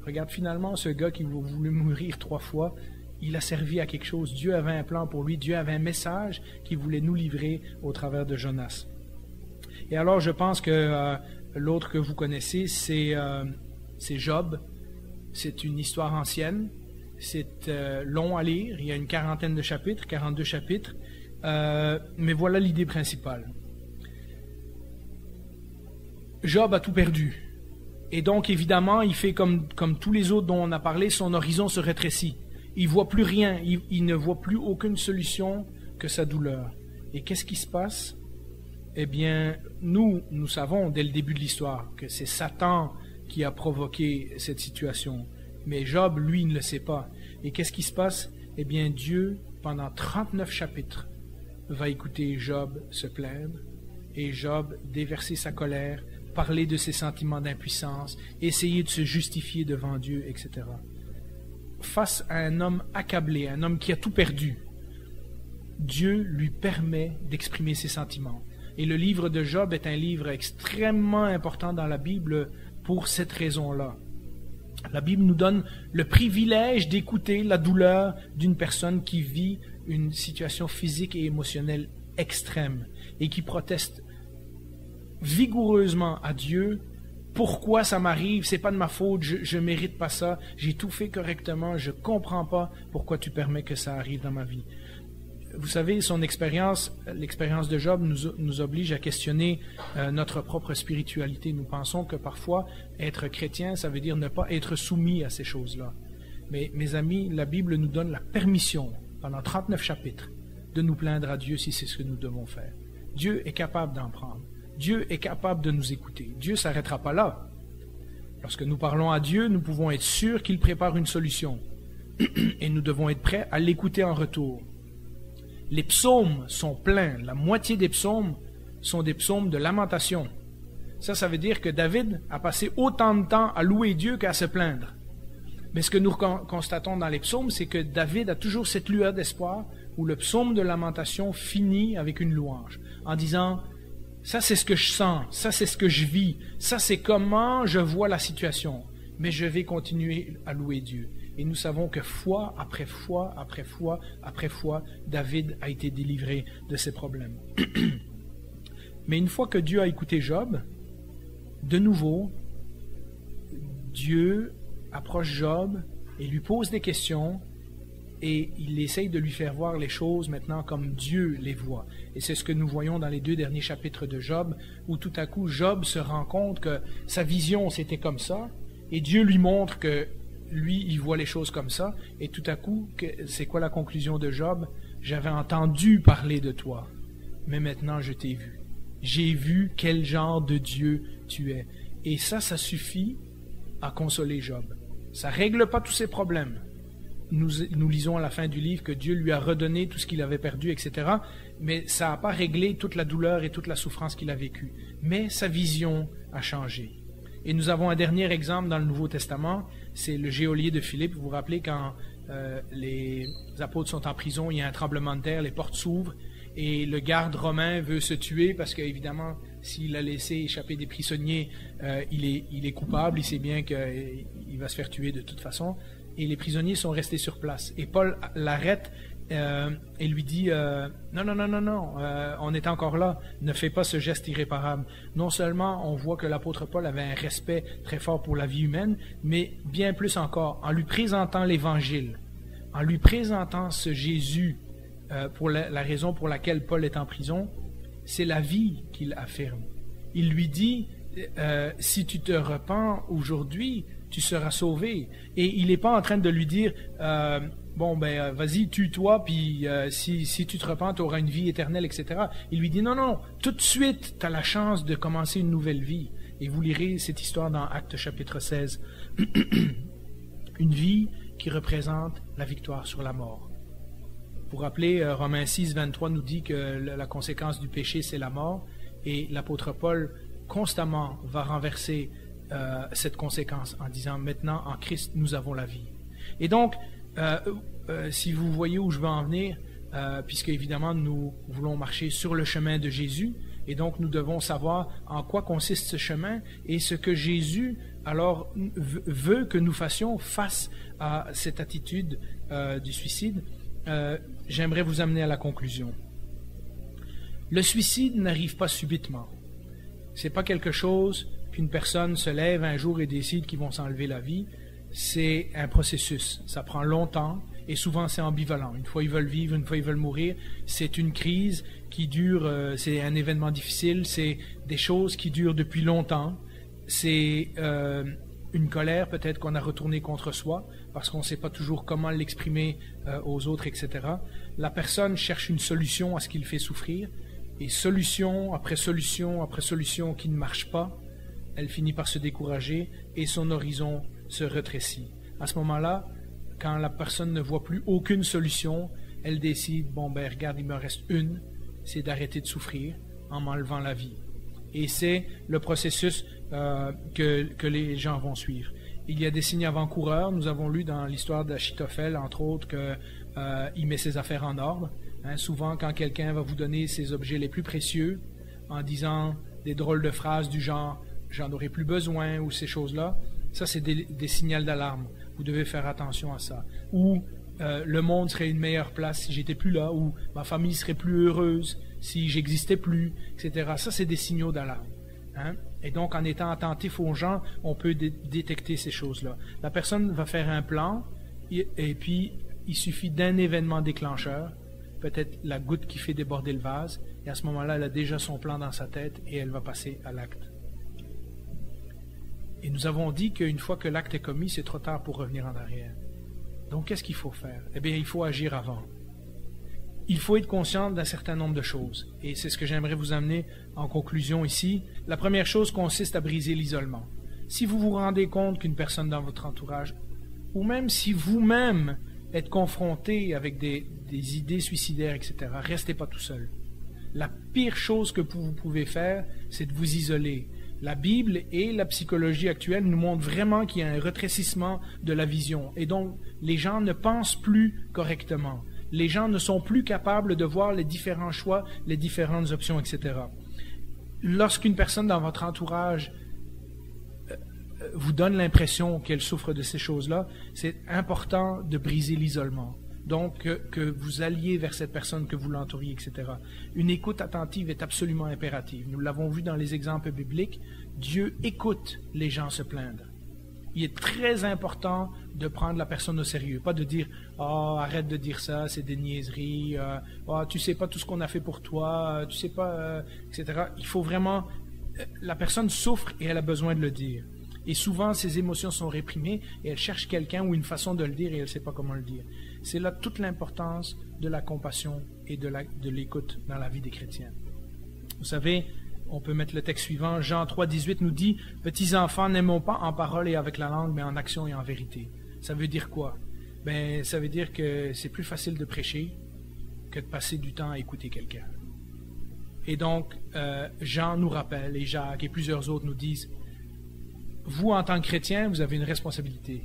regarde, finalement, ce gars qui voulait mourir 3 fois, il a servi à quelque chose. Dieu avait un plan pour lui, Dieu avait un message qu'il voulait nous livrer au travers de Jonas. Et alors, je pense que l'autre que vous connaissez, c'est Job. C'est une histoire ancienne. C'est long à lire. Il y a une 40aine de chapitres, 42 chapitres. Mais voilà l'idée principale. Job a tout perdu. Et donc, évidemment, il fait comme tous les autres dont on a parlé, son horizon se rétrécit. Il ne voit plus rien. Il ne voit plus aucune solution que sa douleur. Et qu'est-ce qui se passe? Eh bien, nous savons dès le début de l'histoire que c'est Satan qui a provoqué cette situation. Mais Job, lui, ne le sait pas. Et qu'est-ce qui se passe? Eh bien, Dieu, pendant 39 chapitres, va écouter Job se plaindre et Job déverser sa colère, parler de ses sentiments d'impuissance, essayer de se justifier devant Dieu, etc. Face à un homme accablé, un homme qui a tout perdu, Dieu lui permet d'exprimer ses sentiments. Et le livre de Job est un livre extrêmement important dans la Bible pour cette raison-là. La Bible nous donne le privilège d'écouter la douleur d'une personne qui vit une situation physique et émotionnelle extrême et qui proteste vigoureusement à Dieu pourquoi ça m'arrive, c'est pas de ma faute, je mérite pas ça, j'ai tout fait correctement, je comprends pas pourquoi tu permets que ça arrive dans ma vie. Vous savez, son expérience, l'expérience de Job nous oblige à questionner notre propre spiritualité. Nous pensons que parfois, être chrétien, ça veut dire ne pas être soumis à ces choses-là. Mais mes amis, la Bible nous donne la permission, pendant 39 chapitres, de nous plaindre à Dieu si c'est ce que nous devons faire. Dieu est capable d'en prendre. Dieu est capable de nous écouter. Dieu ne s'arrêtera pas là. Lorsque nous parlons à Dieu, nous pouvons être sûrs qu'il prépare une solution. Et nous devons être prêts à l'écouter en retour. Les psaumes sont pleins. La moitié des psaumes sont des psaumes de lamentation. Ça veut dire que David a passé autant de temps à louer Dieu qu'à se plaindre. Mais ce que nous constatons dans les psaumes, c'est que David a toujours cette lueur d'espoir où le psaume de lamentation finit avec une louange, en disant « Ça, c'est ce que je sens, ça, c'est ce que je vis, ça, c'est comment je vois la situation, mais je vais continuer à louer Dieu. » Et nous savons que fois après fois après fois après fois, David a été délivré de ses problèmes. Mais une fois que Dieu a écouté Job, de nouveau, Dieu approche Job et lui pose des questions et il essaye de lui faire voir les choses maintenant comme Dieu les voit. Et c'est ce que nous voyons dans les 2 derniers chapitres de Job, où tout à coup Job se rend compte que sa vision c'était comme ça, et Dieu lui montre que lui, il voit les choses comme ça, et tout à coup, c'est quoi la conclusion de Job? J'avais entendu parler de toi, mais maintenant je t'ai vu. J'ai vu quel genre de Dieu tu es. Et ça suffit à consoler Job. Ça ne règle pas tous ses problèmes. Nous lisons à la fin du livre que Dieu lui a redonné tout ce qu'il avait perdu, etc. Mais ça n'a pas réglé toute la douleur et toute la souffrance qu'il a vécue. Mais sa vision a changé. Et nous avons un dernier exemple dans le Nouveau Testament, c'est le geôlier de Philippe. Vous vous rappelez quand les apôtres sont en prison, il y a un tremblement de terre, les portes s'ouvrent, et le garde romain veut se tuer parce qu'évidemment, s'il a laissé échapper des prisonniers, il est coupable, il sait bien qu'il va se faire tuer de toute façon. Et les prisonniers sont restés sur place. Et Paul l'arrête et lui dit non, on est encore là, ne fais pas ce geste irréparable. Non seulement on voit que l'apôtre Paul avait un respect très fort pour la vie humaine, mais bien plus encore, en lui présentant l'Évangile, en lui présentant ce Jésus pour la raison pour laquelle Paul est en prison, c'est la vie qu'il affirme. Il lui dit si tu te repens aujourd'hui, tu seras sauvé. Et il n'est pas en train de lui dire vas-y, tue-toi, puis si tu te repens, tu auras une vie éternelle, etc. Il lui dit non, tout de suite, tu as la chance de commencer une nouvelle vie. Et vous lirez cette histoire dans Actes chapitre 16. Une vie qui représente la victoire sur la mort. Vous vous rappelez, Romains 6, 23 nous dit que la conséquence du péché, c'est la mort. Et l'apôtre Paul, constamment, va renverser cette conséquence en disant maintenant en Christ nous avons la vie. Et donc si vous voyez où je veux en venir, puisque évidemment nous voulons marcher sur le chemin de Jésus, et donc nous devons savoir en quoi consiste ce chemin et ce que Jésus alors veut que nous fassions face à cette attitude du suicide. J'aimerais vous amener à la conclusion. Le suicide n'arrive pas subitement. C'est pas quelque chose qu'une personne se lève un jour et décide qu'ils vont s'enlever la vie. C'est un processus. Ça prend longtemps et souvent c'est ambivalent. Une fois ils veulent vivre, une fois ils veulent mourir. C'est une crise qui dure, c'est un événement difficile, c'est des choses qui durent depuis longtemps. C'est une colère peut-être qu'on a retournée contre soi parce qu'on ne sait pas toujours comment l'exprimer aux autres, etc. La personne cherche une solution à ce qui le fait souffrir et solution après solution après solution qui ne marche pas, elle finit par se décourager et son horizon se rétrécit. À ce moment-là, quand la personne ne voit plus aucune solution, elle décide, regarde, il me reste une, c'est d'arrêter de souffrir en m'enlevant la vie. Et c'est le processus que les gens vont suivre. Il y a des signes avant-coureurs. Nous avons lu dans l'histoire d'Achitophel, entre autres, qu'il met ses affaires en ordre. Souvent, quand quelqu'un va vous donner ses objets les plus précieux, en disant des drôles de phrases du genre « j'en aurai plus besoin » ou ces choses-là, ça c'est des signaux d'alarme. Vous devez faire attention à ça. Ou le monde serait une meilleure place si j'étais plus là, ou ma famille serait plus heureuse si j'existais plus, etc. Ça c'est des signaux d'alarme. Hein? Et donc, en étant attentif aux gens, on peut détecter ces choses-là. La personne va faire un plan, et puis il suffit d'un événement déclencheur, peut-être la goutte qui fait déborder le vase, et à ce moment-là, elle a déjà son plan dans sa tête et elle va passer à l'acte. Et nous avons dit qu'une fois que l'acte est commis, c'est trop tard pour revenir en arrière. Donc, qu'est-ce qu'il faut faire? Eh bien, il faut agir avant. Il faut être conscient d'un certain nombre de choses. Et c'est ce que j'aimerais vous amener en conclusion ici. La première chose consiste à briser l'isolement. Si vous vous rendez compte qu'une personne dans votre entourage, ou même si vous-même êtes confronté avec des idées suicidaires, etc., restez pas tout seul. La pire chose que vous pouvez faire, c'est de vous isoler. La Bible et la psychologie actuelle nous montrent vraiment qu'il y a un rétrécissement de la vision. Et donc, les gens ne pensent plus correctement. Les gens ne sont plus capables de voir les différents choix, les différentes options, etc. Lorsqu'une personne dans votre entourage vous donne l'impression qu'elle souffre de ces choses-là, c'est important de briser l'isolement. Donc, que vous alliez vers cette personne, que vous l'entouriez, etc. Une écoute attentive est absolument impérative. Nous l'avons vu dans les exemples bibliques, Dieu écoute les gens se plaindre. Il est très important de prendre la personne au sérieux, pas de dire « Oh, arrête de dire ça, c'est des niaiseries, oh, tu sais pas tout ce qu'on a fait pour toi, tu sais pas, etc. » Il faut vraiment... La personne souffre et elle a besoin de le dire. Et souvent, ses émotions sont réprimées et elle cherche quelqu'un ou une façon de le dire et elle ne sait pas comment le dire. C'est là toute l'importance de la compassion et de l'écoute dans la vie des chrétiens. Vous savez, on peut mettre le texte suivant. Jean 3, 18 nous dit « Petits enfants, n'aimons pas en parole et avec la langue, mais en action et en vérité. » Ça veut dire quoi? Ben, ça veut dire que c'est plus facile de prêcher que de passer du temps à écouter quelqu'un. Et donc, Jean nous rappelle, et Jacques et plusieurs autres nous disent « Vous, en tant que chrétien, vous avez une responsabilité.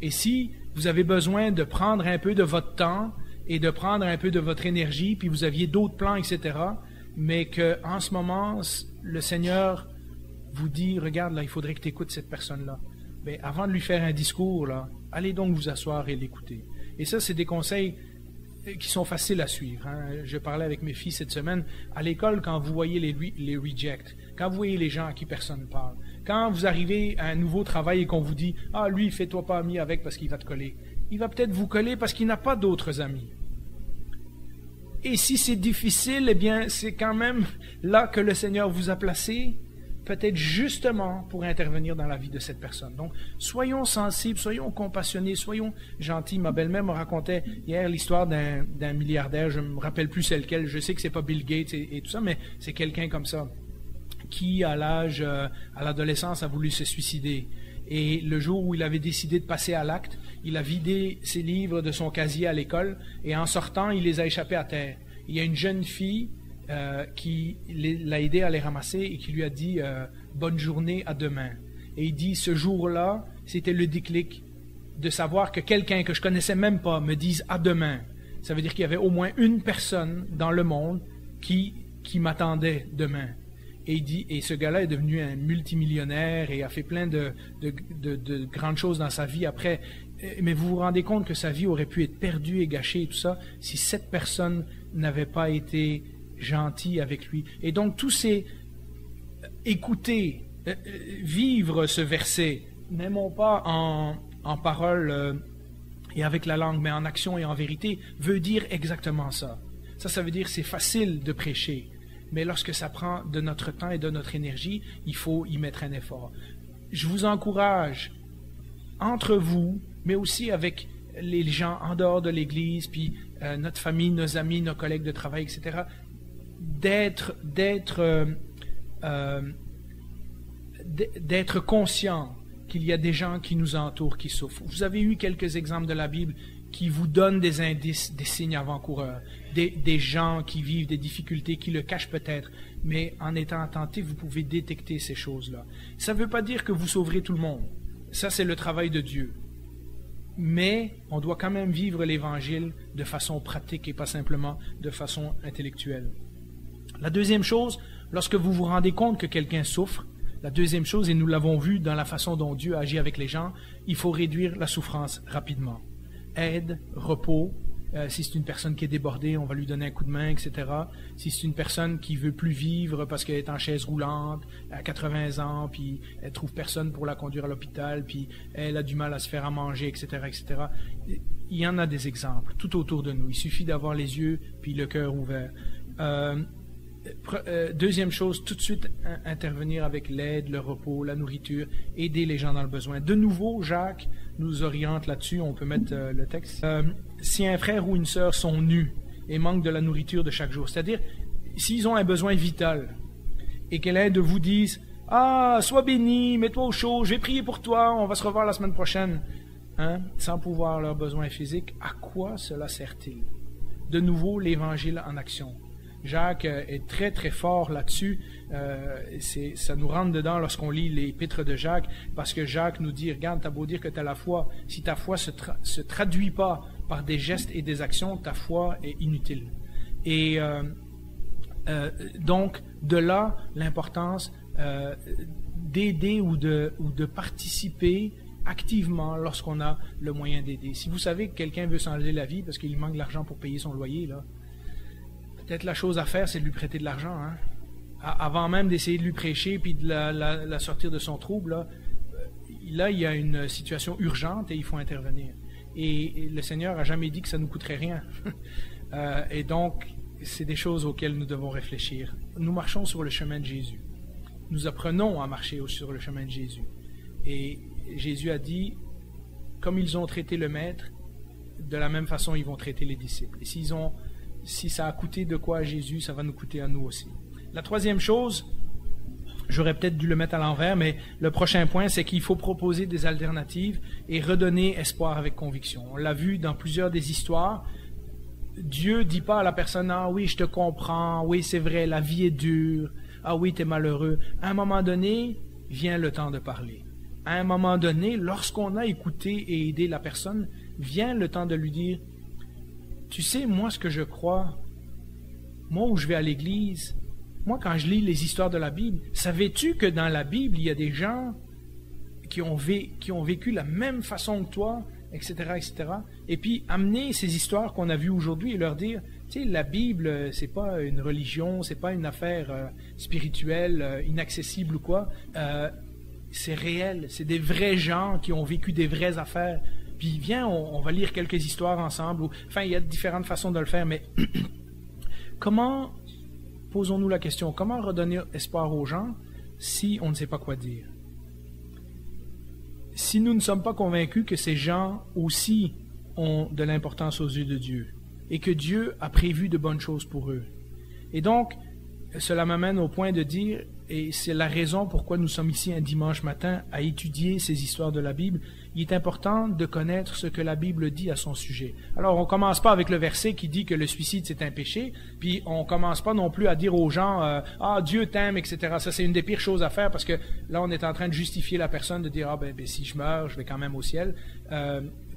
Et si vous avez besoin de prendre un peu de votre temps et de prendre un peu de votre énergie, puis vous aviez d'autres plans, etc., mais qu'en ce moment, le Seigneur vous dit, regarde, là, il faudrait que tu écoutes cette personne-là. Bien, avant de lui faire un discours, là, allez donc vous asseoir et l'écouter. Et ça, c'est des conseils qui sont faciles à suivre. Hein. Je parlais avec mes filles cette semaine. À l'école, quand vous voyez les rejects, quand vous voyez les gens à qui personne ne parle, quand vous arrivez à un nouveau travail et qu'on vous dit « Ah, lui, fais-toi pas ami avec parce qu'il va te coller. » Il va peut-être vous coller parce qu'il n'a pas d'autres amis. Et si c'est difficile, eh bien, c'est quand même là que le Seigneur vous a placé, peut-être justement pour intervenir dans la vie de cette personne. Donc, soyons sensibles, soyons compassionnés, soyons gentils. Ma belle-mère me racontait hier l'histoire d'un milliardaire, je ne me rappelle plus c'est lequel, je sais que c'est pas Bill Gates et tout ça, mais c'est quelqu'un comme ça, qui à l'adolescence a voulu se suicider. Et le jour où il avait décidé de passer à l'acte, il a vidé ses livres de son casier à l'école et en sortant, il les a échappés à terre. Il y a une jeune fille qui l'a aidé à les ramasser et qui lui a dit « Bonne journée, à demain ». Et il dit, ce jour-là, c'était le déclic de savoir que quelqu'un que je connaissais même pas me dise « à demain ». Ça veut dire qu'il y avait au moins une personne dans le monde qui m'attendait demain. Et il dit, et ce gars-là est devenu un multimillionnaire et a fait plein de grandes choses dans sa vie après. Mais vous vous rendez compte que sa vie aurait pu être perdue et gâchée et tout ça si cette personne n'avait pas été gentille avec lui. Et donc tous ces écouter, vivre ce verset, n'aimons pas en parole et avec la langue, mais en action et en vérité, veut dire exactement ça. Ça veut dire c'est facile de prêcher. Mais lorsque ça prend de notre temps et de notre énergie, il faut y mettre un effort. Je vous encourage, entre vous, mais aussi avec les gens en dehors de l'Église, puis notre famille, nos amis, nos collègues de travail, etc., d'être conscient qu'il y a des gens qui nous entourent, qui souffrent. Vous avez eu quelques exemples de la Bible qui vous donnent des indices, des signes avant-coureurs, des gens qui vivent des difficultés, qui le cachent peut-être, mais en étant attentif, vous pouvez détecter ces choses-là. Ça ne veut pas dire que vous sauverez tout le monde. Ça, c'est le travail de Dieu. Mais on doit quand même vivre l'Évangile de façon pratique et pas simplement de façon intellectuelle. La deuxième chose, lorsque vous vous rendez compte que quelqu'un souffre, la deuxième chose, et nous l'avons vu dans la façon dont Dieu agit avec les gens, il faut réduire la souffrance rapidement. Aide, repos, Si c'est une personne qui est débordée, on va lui donner un coup de main, etc. Si c'est une personne qui veut plus vivre parce qu'elle est en chaise roulante à 80 ans, puis elle trouve personne pour la conduire à l'hôpital, puis elle a du mal à se faire à manger, etc., etc. Il y en a des exemples tout autour de nous. Il suffit d'avoir les yeux puis le cœur ouvert. Deuxième chose, tout de suite intervenir avec l'aide, le repos, la nourriture, aider les gens dans le besoin. De nouveau, Jacques nous oriente là-dessus. On peut mettre le texte. Si un frère ou une sœur sont nus et manquent de la nourriture de chaque jour, c'est-à-dire s'ils ont un besoin vital et que l'un de vous dise « Ah, sois béni, mets-toi au chaud, je vais prier pour toi, on va se revoir la semaine prochaine. » Sans pouvoir leurs besoins physiques, à quoi cela sert-il? De nouveau, l'Évangile en action. Jacques est très très fort là-dessus. Ça nous rentre dedans lorsqu'on lit l'épître de Jacques, parce que Jacques nous dit, regarde, t'as beau dire que t'as la foi, si ta foi se traduit pas par des gestes et des actions, ta foi est inutile. Et donc, de là, l'importance d'aider ou de participer activement lorsqu'on a le moyen d'aider. Si vous savez que quelqu'un veut s'enlever la vie parce qu'il manque de l'argent pour payer son loyer, là, peut-être la chose à faire, c'est de lui prêter de l'argent. Avant même d'essayer de lui prêcher puis de la sortir de son trouble, là, il y a une situation urgente et il faut intervenir. Et le Seigneur n'a jamais dit que ça ne nous coûterait rien. Et donc, c'est des choses auxquelles nous devons réfléchir. Nous marchons sur le chemin de Jésus. Nous apprenons à marcher sur le chemin de Jésus. Et Jésus a dit, comme ils ont traité le Maître, de la même façon ils vont traiter les disciples. Et si ça a coûté de quoi à Jésus, ça va nous coûter à nous aussi. La troisième chose, j'aurais peut-être dû le mettre à l'envers, mais le prochain point, c'est qu'il faut proposer des alternatives et redonner espoir avec conviction. On l'a vu dans plusieurs des histoires. Dieu dit pas à la personne, ah oui, je te comprends, oui, c'est vrai, la vie est dure, ah oui, t'es malheureux. À un moment donné, vient le temps de parler. À un moment donné, lorsqu'on a écouté et aidé la personne, vient le temps de lui dire, tu sais, moi, ce que je crois, moi où je vais à l'église, moi, quand je lis les histoires de la Bible, savais-tu que dans la Bible, il y a des gens qui ont vécu la même façon que toi, etc., etc. Et puis, amener ces histoires qu'on a vues aujourd'hui et leur dire, tu sais, la Bible, c'est pas une religion, c'est pas une affaire spirituelle, inaccessible ou quoi. C'est réel, c'est des vrais gens qui ont vécu des vraies affaires. Puis viens, on va lire quelques histoires ensemble. Enfin, il y a différentes façons de le faire, mais comment, posons-nous la question, comment redonner espoir aux gens si on ne sait pas quoi dire? Si nous ne sommes pas convaincus que ces gens aussi ont de l'importance aux yeux de Dieu et que Dieu a prévu de bonnes choses pour eux. Et donc, cela m'amène au point de dire, et c'est la raison pourquoi nous sommes ici un dimanche matin à étudier ces histoires de la Bible, il est important de connaître ce que la Bible dit à son sujet. Alors, on commence pas avec le verset qui dit que le suicide c'est un péché, puis on commence pas non plus à dire aux gens « Ah, Dieu t'aime, etc. » Ça, c'est une des pires choses à faire parce que là, on est en train de justifier la personne, de dire « Ah, ben si je meurs, je vais quand même au ciel. »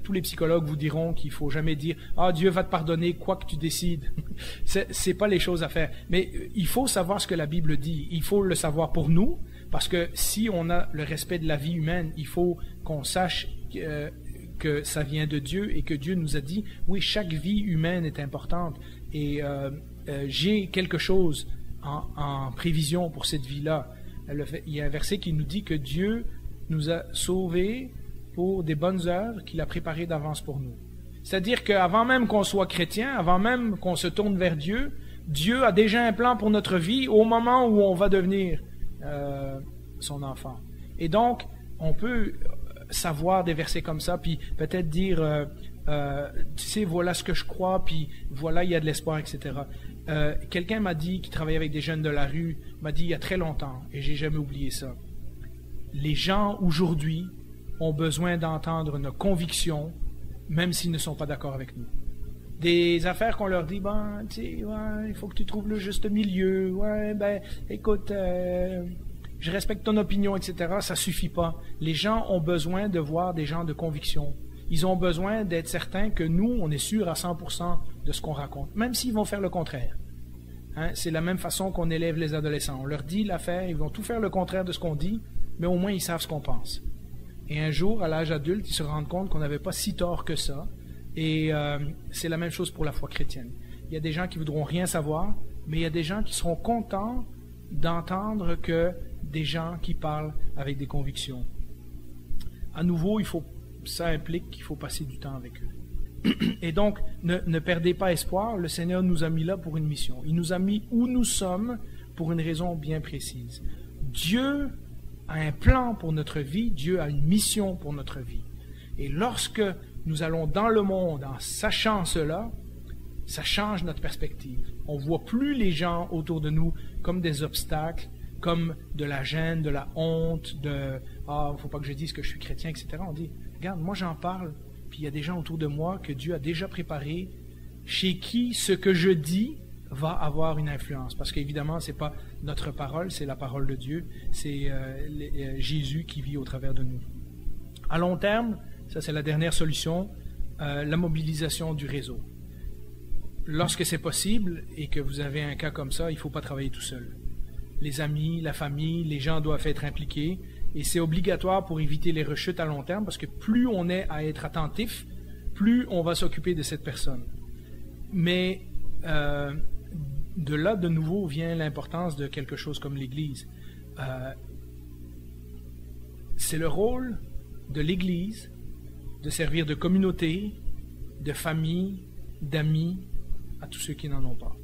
Tous les psychologues vous diront qu'il faut jamais dire « Ah, Dieu va te pardonner, quoi que tu décides. » C'est pas les choses à faire. Mais il faut savoir ce que la Bible dit. Il faut le savoir pour nous, parce que si on a le respect de la vie humaine, il faut qu'on sache que ça vient de Dieu et que Dieu nous a dit « Oui, chaque vie humaine est importante et j'ai quelque chose en prévision pour cette vie-là. » Il y a un verset qui nous dit que Dieu nous a sauvés pour des bonnes œuvres qu'il a préparées d'avance pour nous. C'est-à-dire qu'avant même qu'on soit chrétien, avant même qu'on se tourne vers Dieu, Dieu a déjà un plan pour notre vie au moment où on va devenir son enfant. Et donc, on peut savoir des versets comme ça, puis peut-être dire, tu sais, voilà ce que je crois, puis voilà, il y a de l'espoir, etc. Quelqu'un m'a dit, qui travaillait avec des jeunes de la rue, m'a dit il y a très longtemps, et j'ai jamais oublié ça. Les gens aujourd'hui ont besoin d'entendre nos convictions, même s'ils ne sont pas d'accord avec nous. Des affaires qu'on leur dit, ben, tu sais, ouais, il faut que tu trouves le juste milieu, ouais, ben, écoute, je respecte ton opinion, etc., ça suffit pas. Les gens ont besoin de voir des gens de conviction. Ils ont besoin d'être certains que nous, on est sûr à 100% de ce qu'on raconte, même s'ils vont faire le contraire. C'est la même façon qu'on élève les adolescents. On leur dit l'affaire, ils vont tout faire le contraire de ce qu'on dit, mais au moins ils savent ce qu'on pense. Et un jour, à l'âge adulte, ils se rendent compte qu'on n'avait pas si tort que ça, Et c'est la même chose pour la foi chrétienne. Il y a des gens qui voudront rien savoir, mais il y a des gens qui seront contents d'entendre que des gens qui parlent avec des convictions. À nouveau, ça implique qu'il faut passer du temps avec eux. Et donc, ne perdez pas espoir, le Seigneur nous a mis là pour une mission. Il nous a mis où nous sommes pour une raison bien précise. Dieu a un plan pour notre vie, Dieu a une mission pour notre vie. Et lorsque nous allons dans le monde en sachant cela, ça change notre perspective. On ne voit plus les gens autour de nous comme des obstacles, comme de la gêne, de la honte, de « Ah, il ne faut pas que je dise que je suis chrétien, etc. » On dit « Regarde, moi j'en parle, puis il y a des gens autour de moi que Dieu a déjà préparés, chez qui ce que je dis va avoir une influence. » Parce qu'évidemment, ce n'est pas notre parole, c'est la parole de Dieu, c'est Jésus qui vit au travers de nous. À long terme, ça c'est la dernière solution, la mobilisation du réseau. Lorsque c'est possible et que vous avez un cas comme ça, il ne faut pas travailler tout seul. Les amis, la famille, les gens doivent être impliqués et c'est obligatoire pour éviter les rechutes à long terme parce que plus on est à être attentif, plus on va s'occuper de cette personne. Mais de là, de nouveau, vient l'importance de quelque chose comme l'Église. C'est le rôle de l'Église de servir de communauté, de famille, d'amis, à tous ceux qui n'en ont pas.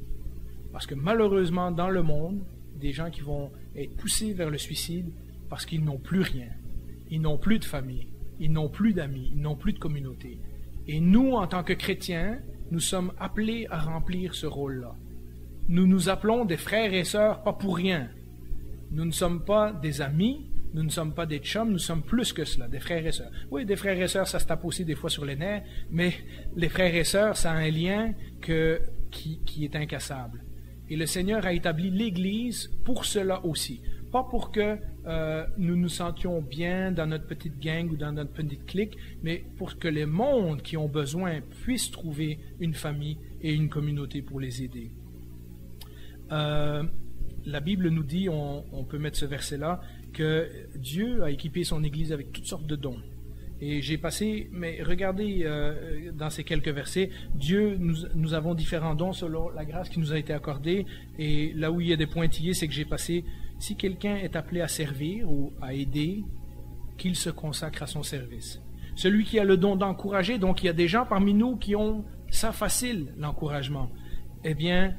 Parce que malheureusement, dans le monde, des gens qui vont être poussés vers le suicide parce qu'ils n'ont plus rien. Ils n'ont plus de famille, ils n'ont plus d'amis, ils n'ont plus de communauté. Et nous, en tant que chrétiens, nous sommes appelés à remplir ce rôle-là. Nous nous appelons des frères et sœurs pas pour rien. Nous ne sommes pas des amis, nous ne sommes pas des chums, nous sommes plus que cela, des frères et sœurs. Oui, des frères et sœurs, ça se tape aussi des fois sur les nerfs, mais les frères et sœurs, ça a un lien qui est incassable. Et le Seigneur a établi l'Église pour cela aussi. Pas pour que nous nous sentions bien dans notre petite gang ou dans notre petite clique, mais pour que les mondes qui ont besoin puissent trouver une famille et une communauté pour les aider. La Bible nous dit, on peut mettre ce verset-là, que Dieu a équipé son Église avec toutes sortes de dons. Et j'ai passé, mais regardez dans ces quelques versets, nous avons différents dons selon la grâce qui nous a été accordée. Et là où il y a des pointillés, c'est que j'ai passé, si quelqu'un est appelé à servir ou à aider, qu'il se consacre à son service. Celui qui a le don d'encourager, donc il y a des gens parmi nous qui ont ça facile, l'encouragement, eh bien,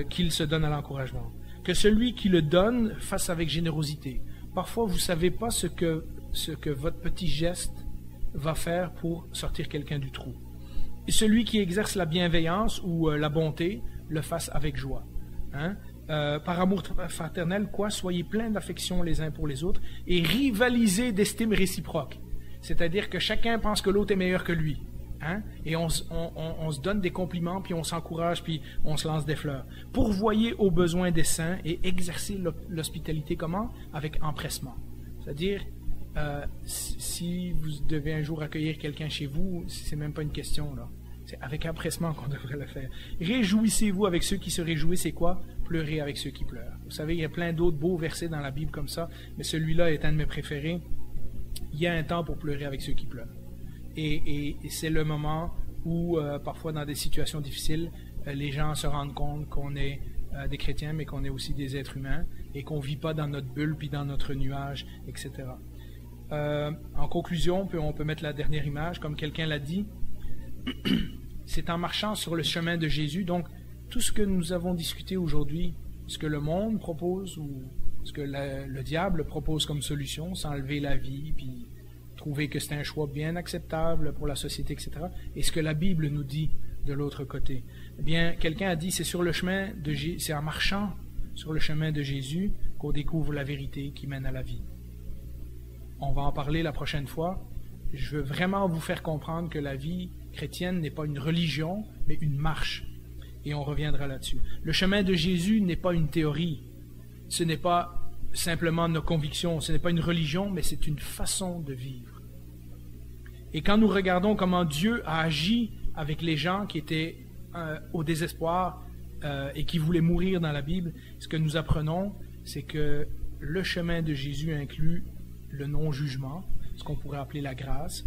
qu'il se donne à l'encouragement. Que celui qui le donne fasse avec générosité. Parfois, vous ne savez pas ce que votre petit geste va faire pour sortir quelqu'un du trou. Et celui qui exerce la bienveillance ou la bonté, le fasse avec joie. Hein? Par amour fraternel, soyez pleins d'affection les uns pour les autres et rivalisez d'estime réciproque. C'est-à-dire que chacun pense que l'autre est meilleur que lui. Hein? Et on se donne des compliments, puis on s'encourage, puis on se lance des fleurs. Pourvoyez aux besoins des saints et exercez l'hospitalité comment? Avec empressement. C'est-à-dire, si vous devez un jour accueillir quelqu'un chez vous, c'est même pas une question, là. C'est avec empressement qu'on devrait le faire. Réjouissez-vous avec ceux qui se réjouissent, c'est quoi? Pleurez avec ceux qui pleurent. Vous savez, il y a plein d'autres beaux versets dans la Bible comme ça, mais celui-là est un de mes préférés. Il y a un temps pour pleurer avec ceux qui pleurent. Et c'est le moment où, parfois dans des situations difficiles, les gens se rendent compte qu'on est des chrétiens, mais qu'on est aussi des êtres humains, et qu'on ne vit pas dans notre bulle, puis dans notre nuage, etc. En conclusion, on peut mettre la dernière image, comme quelqu'un l'a dit, c'est en marchant sur le chemin de Jésus, donc tout ce que nous avons discuté aujourd'hui, ce que le monde propose, ou ce que le diable propose comme solution, s'enlever la vie, puis trouver que c'est un choix bien acceptable pour la société, etc. Et ce que la Bible nous dit de l'autre côté. Eh bien, quelqu'un a dit, c'est c'est en marchant sur le chemin de Jésus qu'on découvre la vérité qui mène à la vie. On va en parler la prochaine fois. Je veux vraiment vous faire comprendre que la vie chrétienne n'est pas une religion, mais une marche. Et on reviendra là-dessus. Le chemin de Jésus n'est pas une théorie. Ce n'est pas simplement nos convictions. Ce n'est pas une religion, mais c'est une façon de vivre. Et quand nous regardons comment Dieu a agi avec les gens qui étaient au désespoir et qui voulaient mourir dans la Bible, ce que nous apprenons, c'est que le chemin de Jésus inclut le non-jugement, ce qu'on pourrait appeler la grâce,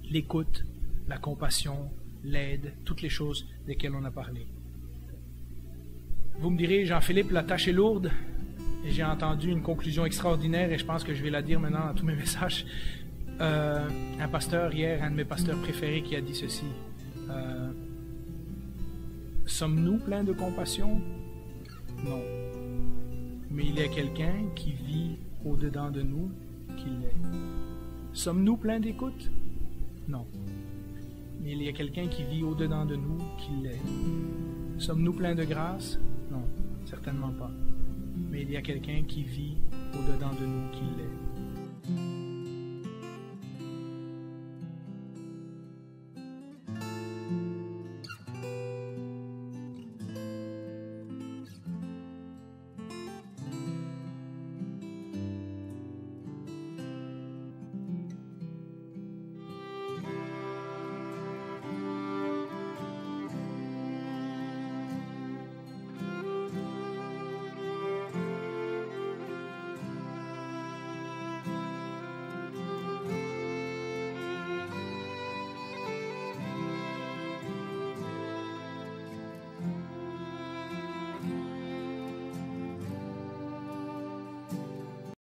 l'écoute, la compassion, l'aide, toutes les choses desquelles on a parlé. Vous me direz, Jean-Philippe, la tâche est lourde, et j'ai entendu une conclusion extraordinaire, et je pense que je vais la dire maintenant dans tous mes messages. Un pasteur hier, un de mes pasteurs préférés, qui a dit ceci. Sommes-nous pleins de compassion? Non. Mais il y a quelqu'un qui vit au-dedans de nous qui l'est. Sommes-nous pleins d'écoute? Non. Mais il y a quelqu'un qui vit au-dedans de nous qui l'est. Sommes-nous pleins de grâce? Non, certainement pas. Mais il y a quelqu'un qui vit au-dedans de nous qui l'est.